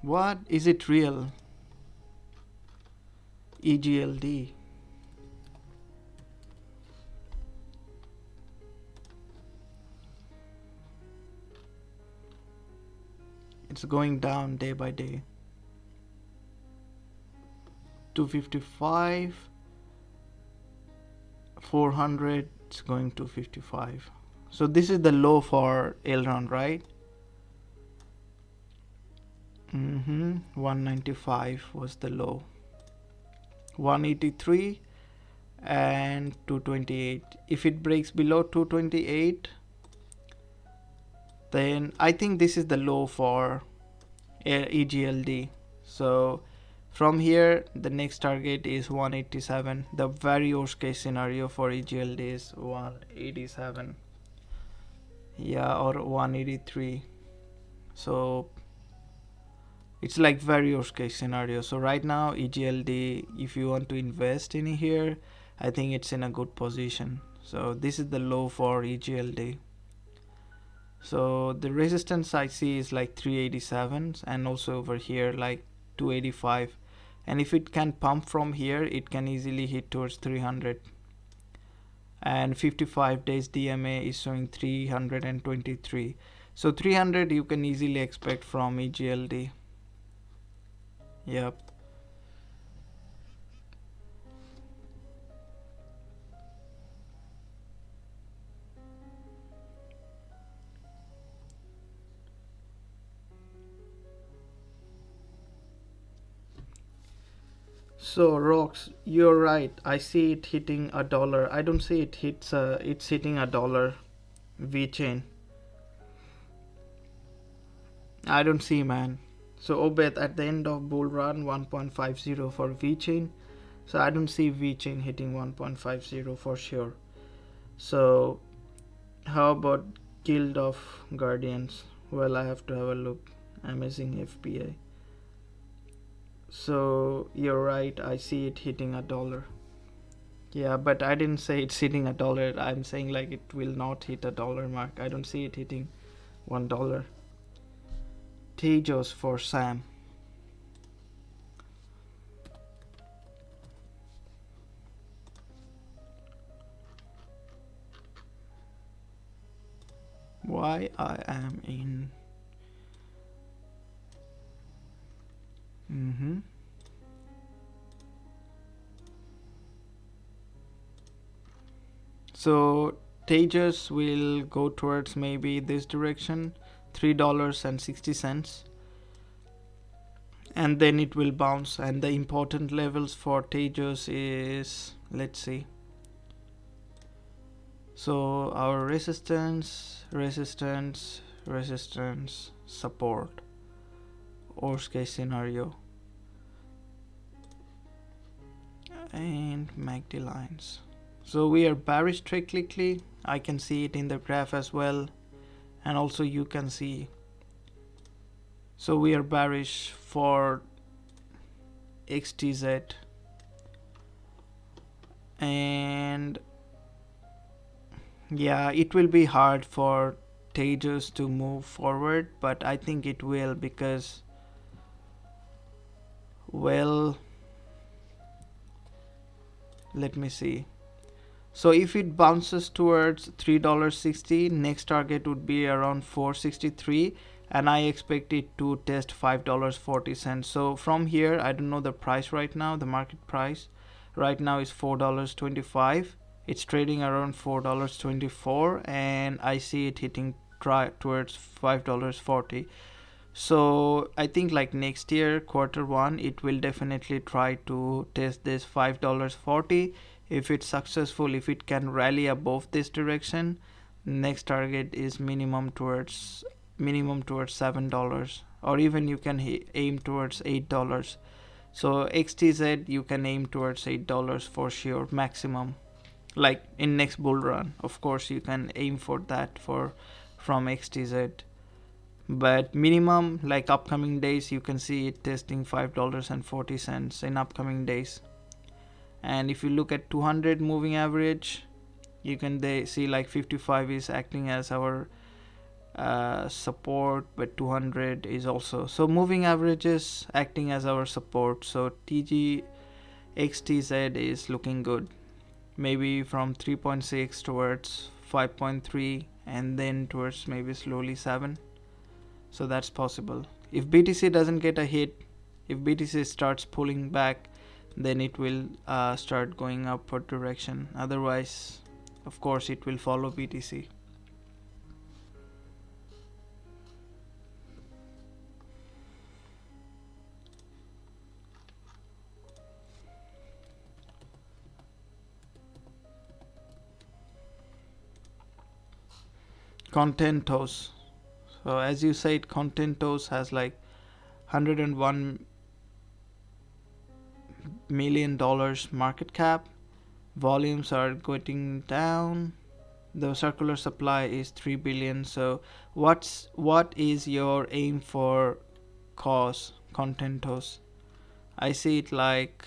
what is it real? EGLD. It's going down day by day. 255, 400, it's going to 55. So this is the low for Elrond, right? 195 was the low. 183 and 228. If it breaks below 228, then I think this is the low for EGLD. So from here, the next target is 187. The very worst case scenario for EGLD is 187. Yeah, or 183. So it's like very worst case scenario. So right now, EGLD, if you want to invest in here, I think it's in a good position. So this is the low for EGLD. So the resistance I see is like 387, and also over here like 285. And if it can pump from here, it can easily hit towards 300. And 55 days DMA is showing 323. So 300 you can easily expect from EGLD. Yep. So Rox, you're right. I see it hitting a dollar. I don't see it hits. It's hitting a dollar V chain. I don't see, man. So Obed, at the end of bull run, 1.50 for V chain. So I don't see V chain hitting 1.50 for sure. So how about Guild of Guardians? Well, I have to have a look. Amazing FPA. So you're right, I see it hitting a dollar. Yeah, but I didn't say it's hitting a dollar. I'm saying like it will not hit a dollar mark. I don't see it hitting $1. Tejas for Sam. Why I am in So Tejas will go towards maybe this direction, $3.60, and then it will bounce. And the important levels for Tejas is, let's see. So our resistance, support, worst case scenario, and MACD lines. So we are bearish cyclically. I can see it in the graph as well, and also you can see. So we are bearish for XTZ, and yeah, it will be hard for Tejas to move forward, but I think it will, because, well, let me see. So if it bounces towards $3.60, next target would be around $4.63, and I expect it to test $5.40. So from here, I don't know the price right now. The market price right now is $4.25. It's trading around $4.24, and I see it hitting towards $5.40. So I think like next year, Q1, it will definitely try to test this $5.40. If it's successful, if it can rally above this direction, next target is minimum towards $7, or even you can aim towards $8. So XTZ, you can aim towards $8 for sure, maximum. Like in next bull run, of course you can aim for that from XTZ. But minimum, like upcoming days, you can see it testing $5.40 in upcoming days. And if you look at 200 moving average, you can see like 55 is acting as our support, but 200 is also. So moving averages acting as our support. So XTZ is looking good. Maybe from 3.6 towards 5.3, and then towards maybe slowly 7. So that's possible. If BTC doesn't get a hit, if BTC starts pulling back, then it will start going upward direction. Otherwise, of course, it will follow BTC. Contentos. So as you said, Contentos has like $101 million market cap. Volumes are going down. The circular supply is 3 billion. So what is your aim for cause Contentos? I see it like,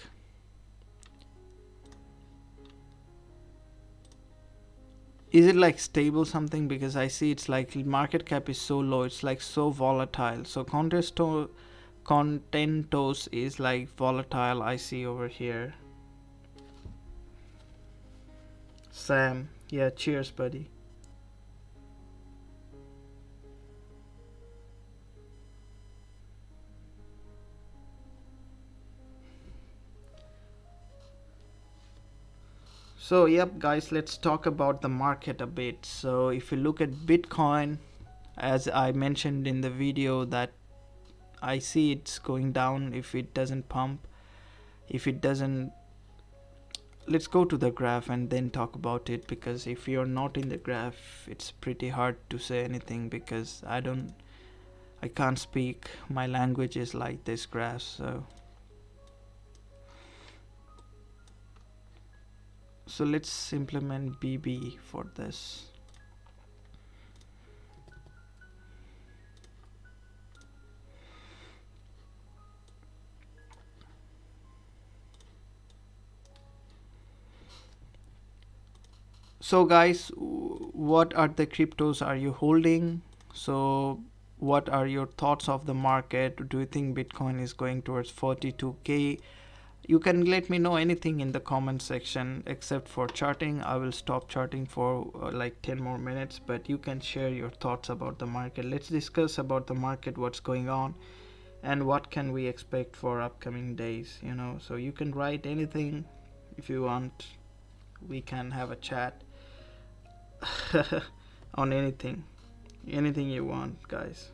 is it like stable something? Because I see it's like market cap is so low, it's like so volatile. So Contentos is like volatile, I see over here. Sam, yeah, cheers, buddy. So, yep, guys, let's talk about the market a bit. So, if you look at Bitcoin, as I mentioned in the video, that I see it's going down if it doesn't pump. If it doesn't, let's go to the graph and then talk about it, because if you're not in the graph, it's pretty hard to say anything, because I can't speak. My language is like this graph, so let's implement BB for this. So guys, what are the cryptos are you holding? So what are your thoughts of the market? Do you think Bitcoin is going towards 42k? You can let me know anything in the comment section except for charting. I will stop charting for like 10 more minutes, but you can share your thoughts about the market. Let's discuss about the market, what's going on, and what can we expect for upcoming days, so you can write anything if you want. We can have a chat on anything you want, guys.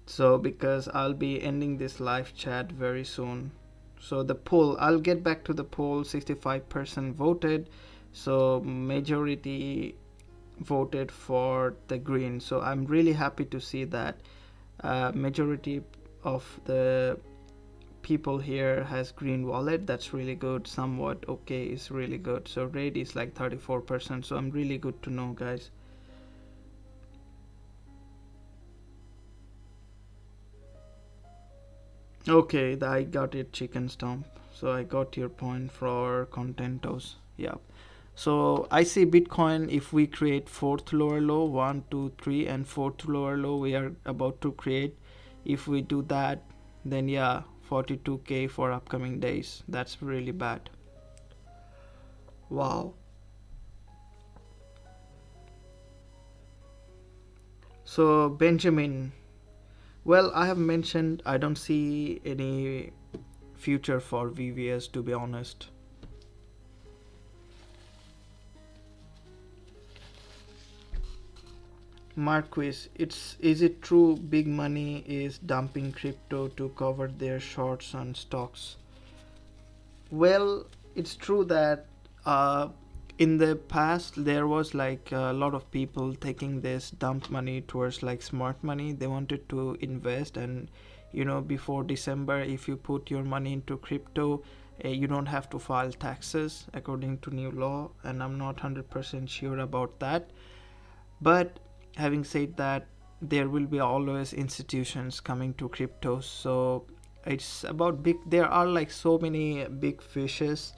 So because I'll be ending this live chat very soon, so the poll, I'll get back to the poll. 65% voted, so majority voted for the green. So I'm really happy to see that majority of the people here has green wallet. That's really good. Somewhat okay is really good. So red is like 34%, so I'm really good to know, guys. Okay, I got it, chicken stomp. So I got your point for Contentos. Yeah. So I see Bitcoin, if we create fourth lower low, 1 2 3 and fourth lower low we are about to create, if we do that, then yeah, 42k for upcoming days. That's really bad. Wow. So Benjamin, well, I have mentioned I don't see any future for VVS, to be honest. Marquis, is it true big money is dumping crypto to cover their shorts on stocks? Well, it's true that in the past there was like a lot of people taking this dump money towards like smart money. They wanted to invest, and before December, if you put your money into crypto, you don't have to file taxes according to new law, and I'm not 100% sure about that. But having said that, there will be always institutions coming to crypto. So it's about big, there are like so many big fishes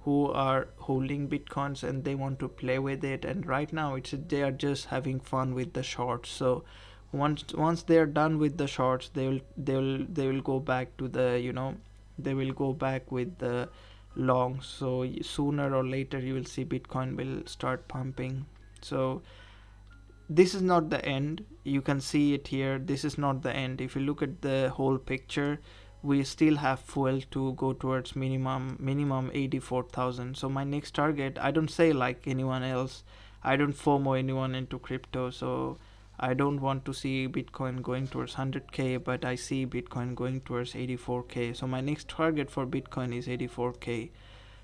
who are holding bitcoins and they want to play with it, and right now they are just having fun with the shorts. So once they are done with the shorts, they will go back to the they will go back with the long. So sooner or later you will see Bitcoin will start pumping. So this is not the end. You can see it here. This is not the end. If you look at the whole picture, we still have fuel to go towards minimum 84,000. So my next target, I don't say like anyone else, I don't FOMO anyone into crypto. So I don't want to see Bitcoin going towards 100k, but I see Bitcoin going towards 84k. So my next target for Bitcoin is 84k.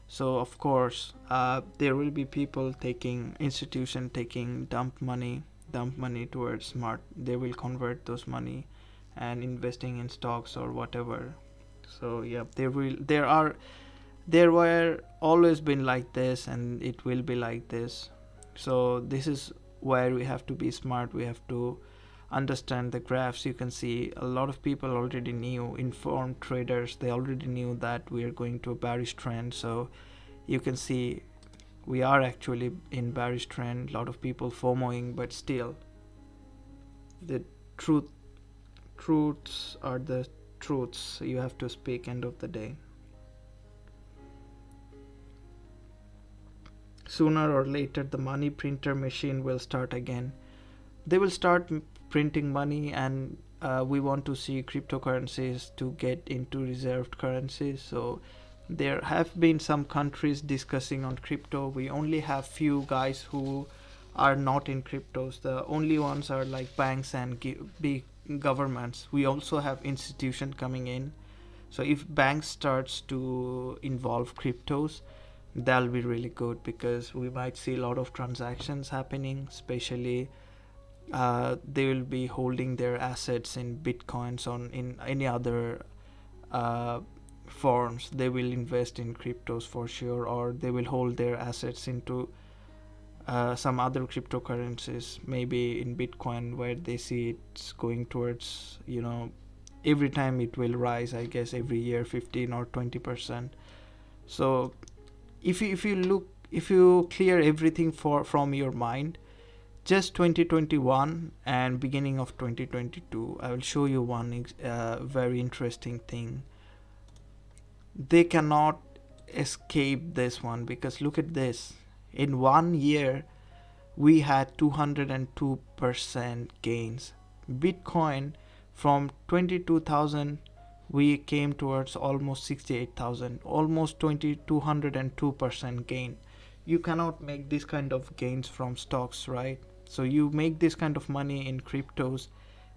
So of course, there will be people taking institution taking dump money towards smart. They will convert those money and investing in stocks or whatever. So yeah, there were always been like this, and it will be like this. So this is where we have to be smart. We have to understand the graphs. You can see a lot of people already knew, informed traders, they already knew that we are going to a bearish trend. So you can see we are actually in bearish trend. A lot of people FOMOing, but still the truths are the truths you have to speak end of the day. Sooner or later the money printer machine will start again. They will start printing money, and we want to see cryptocurrencies to get into reserved currencies. So there have been some countries discussing on crypto. We only have few guys who are not in cryptos. The only ones are like banks and big governments. We also have institution coming in. So if banks starts to involve cryptos, that'll be really good, because we might see a lot of transactions happening. Especially they will be holding their assets in bitcoins or in any other forms. They will invest in cryptos for sure, or they will hold their assets into some other cryptocurrencies, maybe in Bitcoin, where they see it's going towards, every time it will rise, I guess every year 15 or 20%. So if you clear everything from your mind, just 2021 and beginning of 2022, I will show you one very interesting thing. They cannot escape this one, because look at this. In 1 year, we had 202% gains. Bitcoin from 22,000, we came towards almost 68,000, almost 202% gain. You cannot make this kind of gains from stocks, right? So you make this kind of money in cryptos,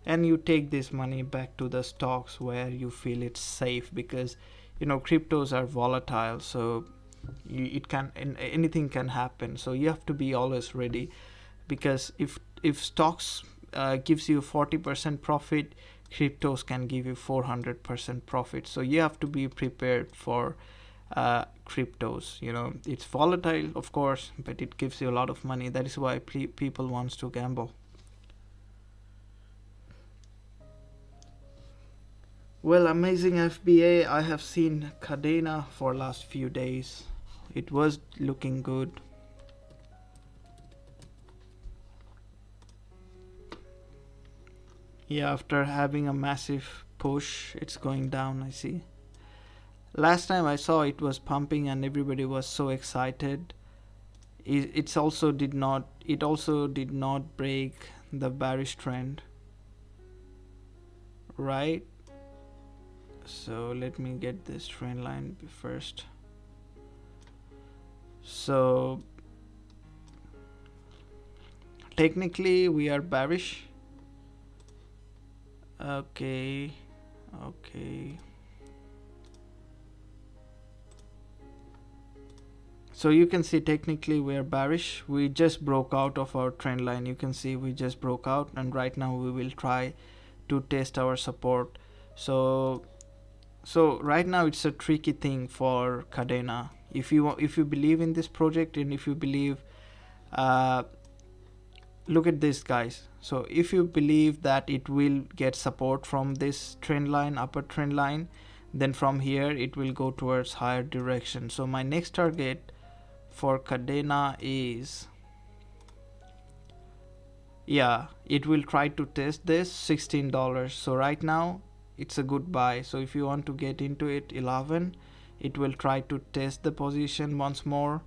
and you take this money back to the stocks where you feel it's safe, because cryptos are volatile. So anything can happen. So you have to be always ready, because if stocks gives you 40% profit, cryptos can give you 400% profit. So you have to be prepared for cryptos. It's volatile, of course, but it gives you a lot of money. That is why people wants to gamble. Well, amazing FBA. I have seen Cadena for last few days. It was looking good. Yeah, after having a massive push, it's going down, I see. Last time I saw it was pumping and everybody was so excited. It also did not break the bearish trend, right? So let me get this trend line first. So technically we are bearish. Okay. So you can see technically we are bearish. We just broke out of our trend line. You can see we just broke out, and right now we will try to test our support. So right now it's a tricky thing for Cadena. If you believe in this project, and if you believe, look at this, guys. So if you believe that it will get support from this trend line, upper trend line, then from here it will go towards higher direction. So my next target for Cadena is, it will try to test this $16. So right now it's a good buy. So if you want to get into it, 11, it will try to test the position once more.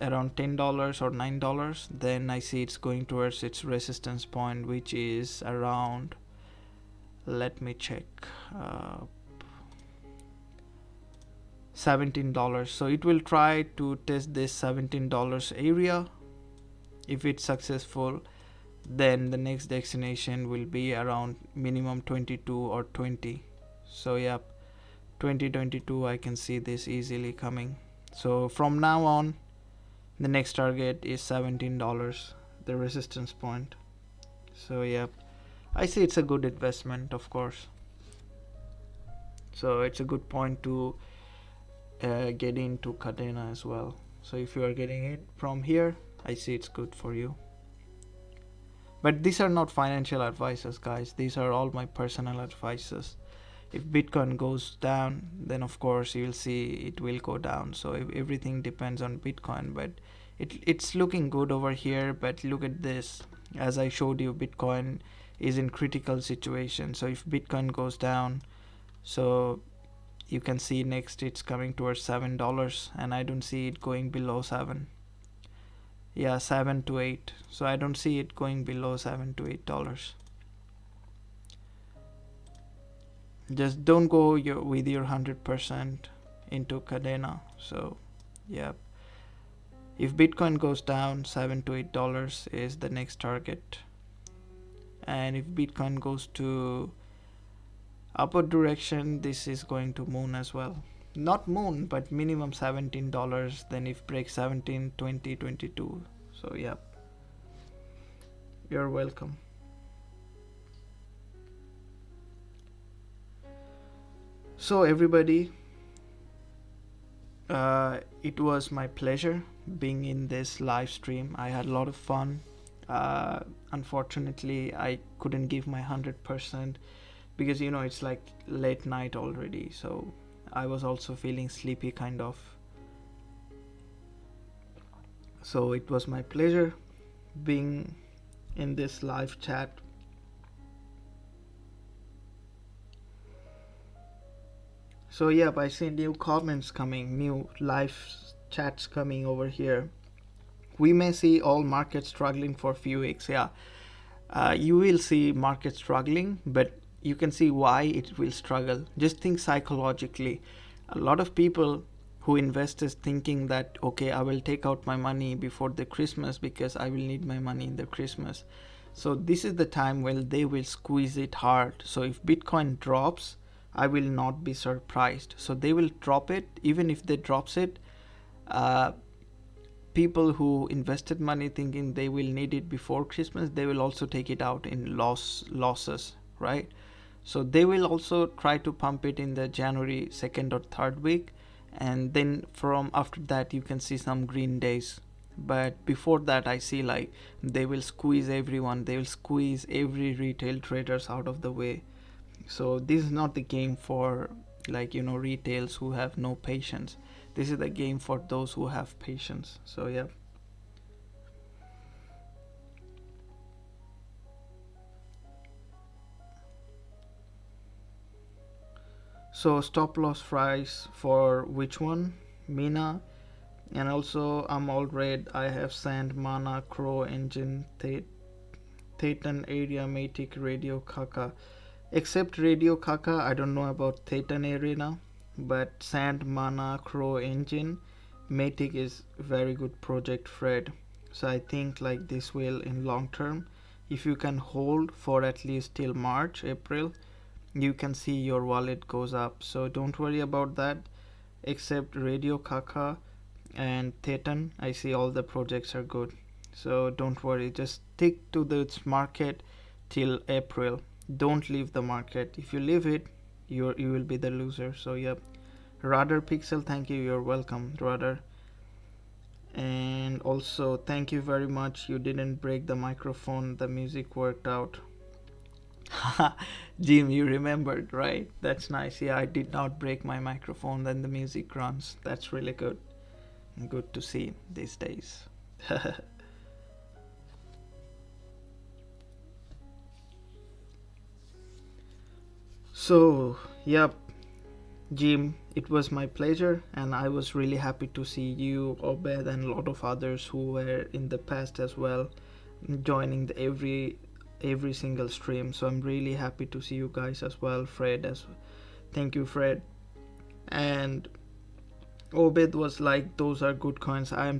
around $10 or $9, then I see it's going towards its resistance point, which is around, let me check, $17. So it will try to test this $17 area. If it's successful, then the next destination will be around minimum 22 or 20. So yeah, 2022 I can see this easily coming. So from now on, the next target is $17, the resistance point. So yeah, I see it's a good investment, of course. So it's a good point to get into Cadena as well. So if you are getting it from here, I see it's good for you. But these are not financial advices, guys. These are all my personal advices. If Bitcoin goes down, then of course you'll see it will go down. So everything depends on Bitcoin, but it's looking good over here. But look at this. As I showed you, Bitcoin is in critical situation. So if Bitcoin goes down, so you can see next it's coming towards $7, and I don't see it going below 7. Yeah, 7 to 8. So I don't see it going below $7 to $8. Just don't go with your 100% into Cadena. So yeah, if Bitcoin goes down, $7 to $8 is the next target. And if Bitcoin goes to upward direction, this is going to moon as well. Not moon, but minimum $17. Then if breaks 17, 20, 22. So yeah, you're welcome. So everybody, it was my pleasure being in this live stream. I had a lot of fun. Unfortunately, I couldn't give my 100% because it's like late night already, so I was also feeling sleepy kind of. So it was my pleasure being in this live chat. So yeah, I see new comments coming, new live chats coming over here. We may see all markets struggling for a few weeks. Yeah, you will see markets struggling, but you can see why it will struggle. Just think psychologically. A lot of people who invest is thinking that, okay, I will take out my money before the Christmas because I will need my money in the Christmas. So this is the time when they will squeeze it hard. So if Bitcoin drops, I will not be surprised. So they will drop it. Even if they drops it, people who invested money thinking they will need it before Christmas, they will also take it out in losses, right? So they will also try to pump it in the January 2nd or 3rd week, and then from after that you can see some green days. But before that, I see like they will squeeze everyone, they will squeeze every retail traders out of the way. So this is not the game for retails who have no patience. This is the game for those who have patience. So yeah. So stop loss price for which one? Mina. And also I'm all red. I have Sand, Mana, Crow, Engine, Thetan, Area, Matic, Radio, Kaka. Except Radio Kaka, I don't know about Thetan Arena, but Sand, Mana, Crow, Engine, Matic is very good project, Fred. So I think like this will in long term, if you can hold for at least till March, April, you can see your wallet goes up. So don't worry about that. Except Radio Kaka and Thetan, I see all the projects are good. So don't worry, just stick to this market till April. Don't leave the market. If you leave it, you will be the loser. So yep. Radar Pixel, thank you. You're welcome, Radar. And also thank you very much. You didn't break the microphone. The music worked out. Jim, you remembered, right? That's nice. Yeah, I did not break my microphone. Then the music runs. That's really good. Good to see these days. So, yep. Jim, it was my pleasure, and I was really happy to see you, Obed, and a lot of others who were in the past as well, joining every single stream. So I'm really happy to see you guys as well. Fred, as thank you, Fred. And Obed was like, those are good coins. I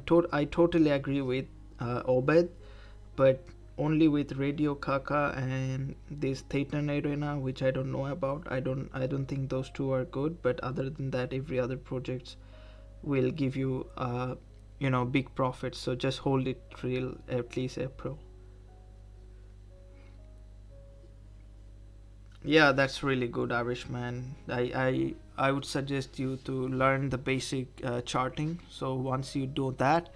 totally agree with Obed, but only with Radio Kaka and this Thetan Arena, which I don't know about. I don't think those two are good. But other than that, every other projects will give you big profits. So just hold it till at least April. Yeah, that's really good, Irishman. I would suggest you to learn the basic charting. So once you do that,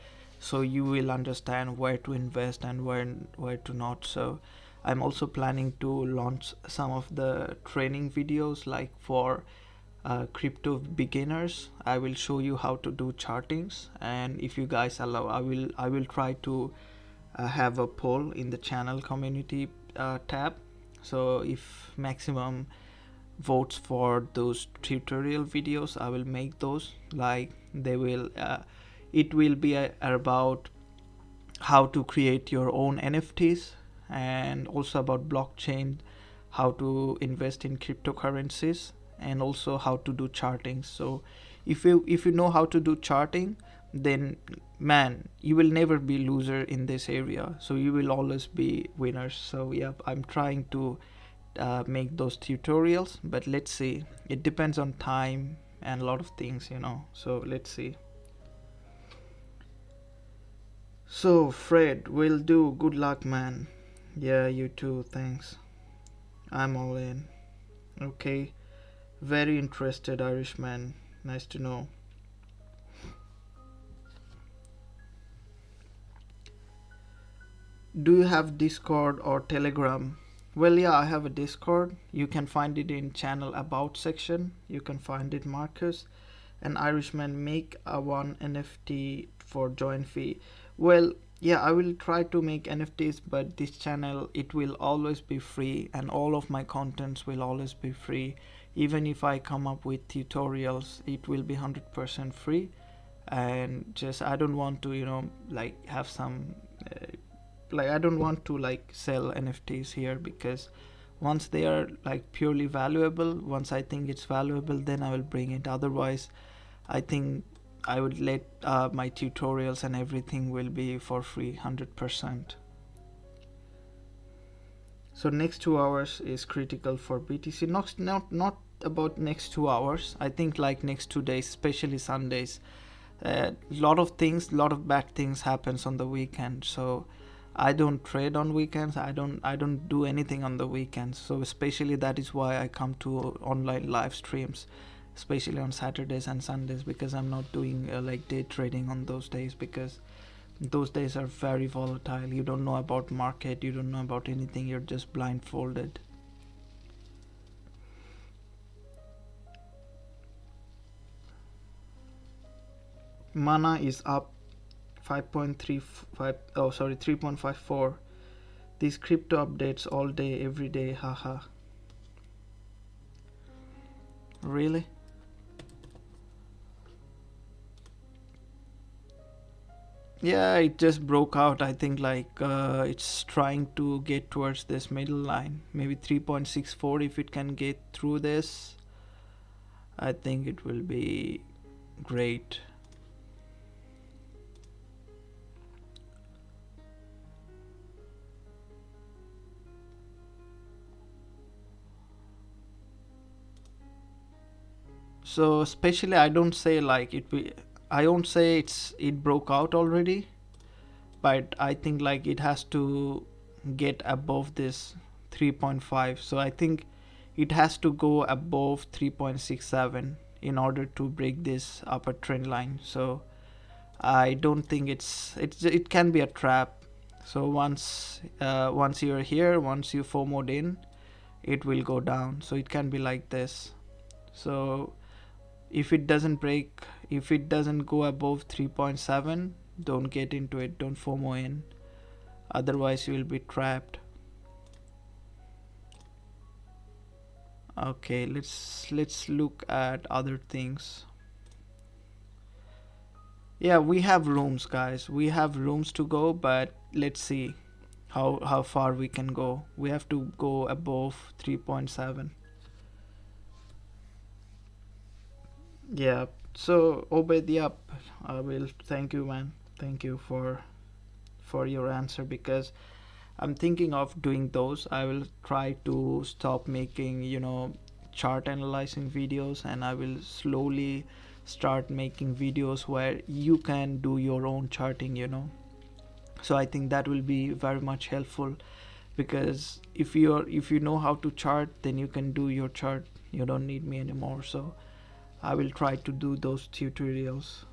so you will understand where to invest and where to not. So I'm also planning to launch some of the training videos like for crypto beginners. I will show you how to do chartings, and if you guys allow, I will try to have a poll in the channel community tab. So if maximum votes for those tutorial videos, I will make those. Like they will it will be about how to create your own NFTs, and also about blockchain, how to invest in cryptocurrencies, and also how to do charting. So if you know how to do charting, then man, you will never be loser in this area. So you will always be winners. So yeah, I'm trying to make those tutorials, but let's see. It depends on time and a lot of things. So let's see. So Fred, will do. Good luck, man. Yeah, you too. Thanks. I'm all in. Okay. Very interested, Irishman. Nice to know. Do you have Discord or Telegram? Well, yeah, I have a Discord. You can find it in channel about section. You can find it, Marcus. An Irishman, make a one NFT for join fee. Well, yeah, I will try to make NFTs, but this channel, it will always be free, and all of my contents will always be free. Even if I come up with tutorials, it will be 100% free. And just I don't want to like have some I don't want to like sell NFTs here, because once they are like purely valuable, once I think it's valuable, then I will bring it. Otherwise, I think I would let my tutorials and everything will be for free 100%. So next 2 hours is critical for BTC. Not about next 2 hours. I think like next 2 days, especially Sundays. A lot of bad things happens on the weekend. So I don't trade on weekends. I don't do anything on the weekends. So especially that is why I come to online live streams, especially on Saturdays and Sundays, because I'm not doing like day trading on those days, because those days are very volatile. You don't know about market, you don't know about anything, you're just blindfolded. Mana is up 5.35, 3.54. These crypto updates all day every day, haha. Really? Yeah, it just broke out. I think like it's trying to get towards this middle line, maybe 3.64. If it can get through this, I think it will be great. So especially I don't say like I won't say it broke out already, but I think like it has to get above this 3.5. So I think it has to go above 3.67 in order to break this upper trend line. So I don't think it can be a trap. So once you're here, once you FOMO'd in, it will go down. So it can be like this. So if it doesn't go above 3.7, don't get into it, don't FOMO in, otherwise you will be trapped. Okay, let's look at other things. Yeah, we have rooms, guys. We have rooms to go, but let's see how far we can go. We have to go above 3.7. Yeah. So Obed, yep, I will thank you, man. Thank you for your answer, because I'm thinking of doing those. I will try to stop making, chart analyzing videos, and I will slowly start making videos where you can do your own charting. So I think that will be very much helpful, because if you know how to chart, then you can do your chart. You don't need me anymore. So I will try to do those tutorials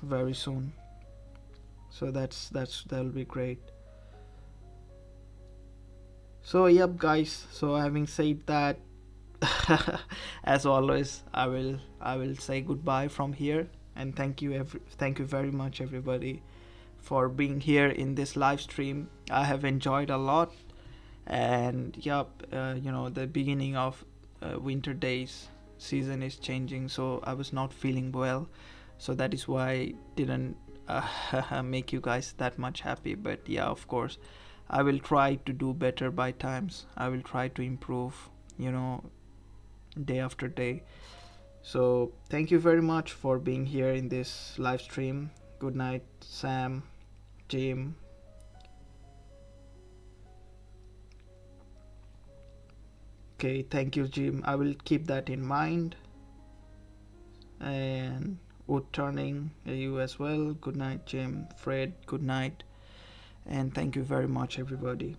very soon. So that'll be great. So yep, guys, so having said that, as always, I will say goodbye from here, and thank you very much, everybody, for being here in this live stream. I have enjoyed a lot. And yep, the beginning of winter days, season is changing, so I was not feeling well, so that is why I didn't make you guys that much happy. But yeah, of course, I will try to do better by times. I will try to improve, you know day after day. So thank you very much for being here in this live stream. Good night, Sam, Jim. Okay, thank you, Jim. I will keep that in mind. And wood turning, you as well. Good night, Jim. Fred, good night. And thank you very much, everybody.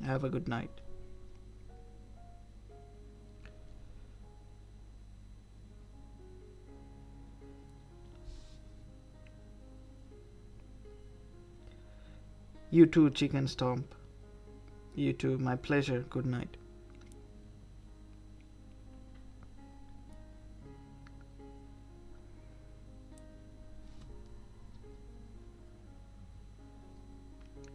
Have a good night. You too, Chicken Stomp. You too. My pleasure. Good night.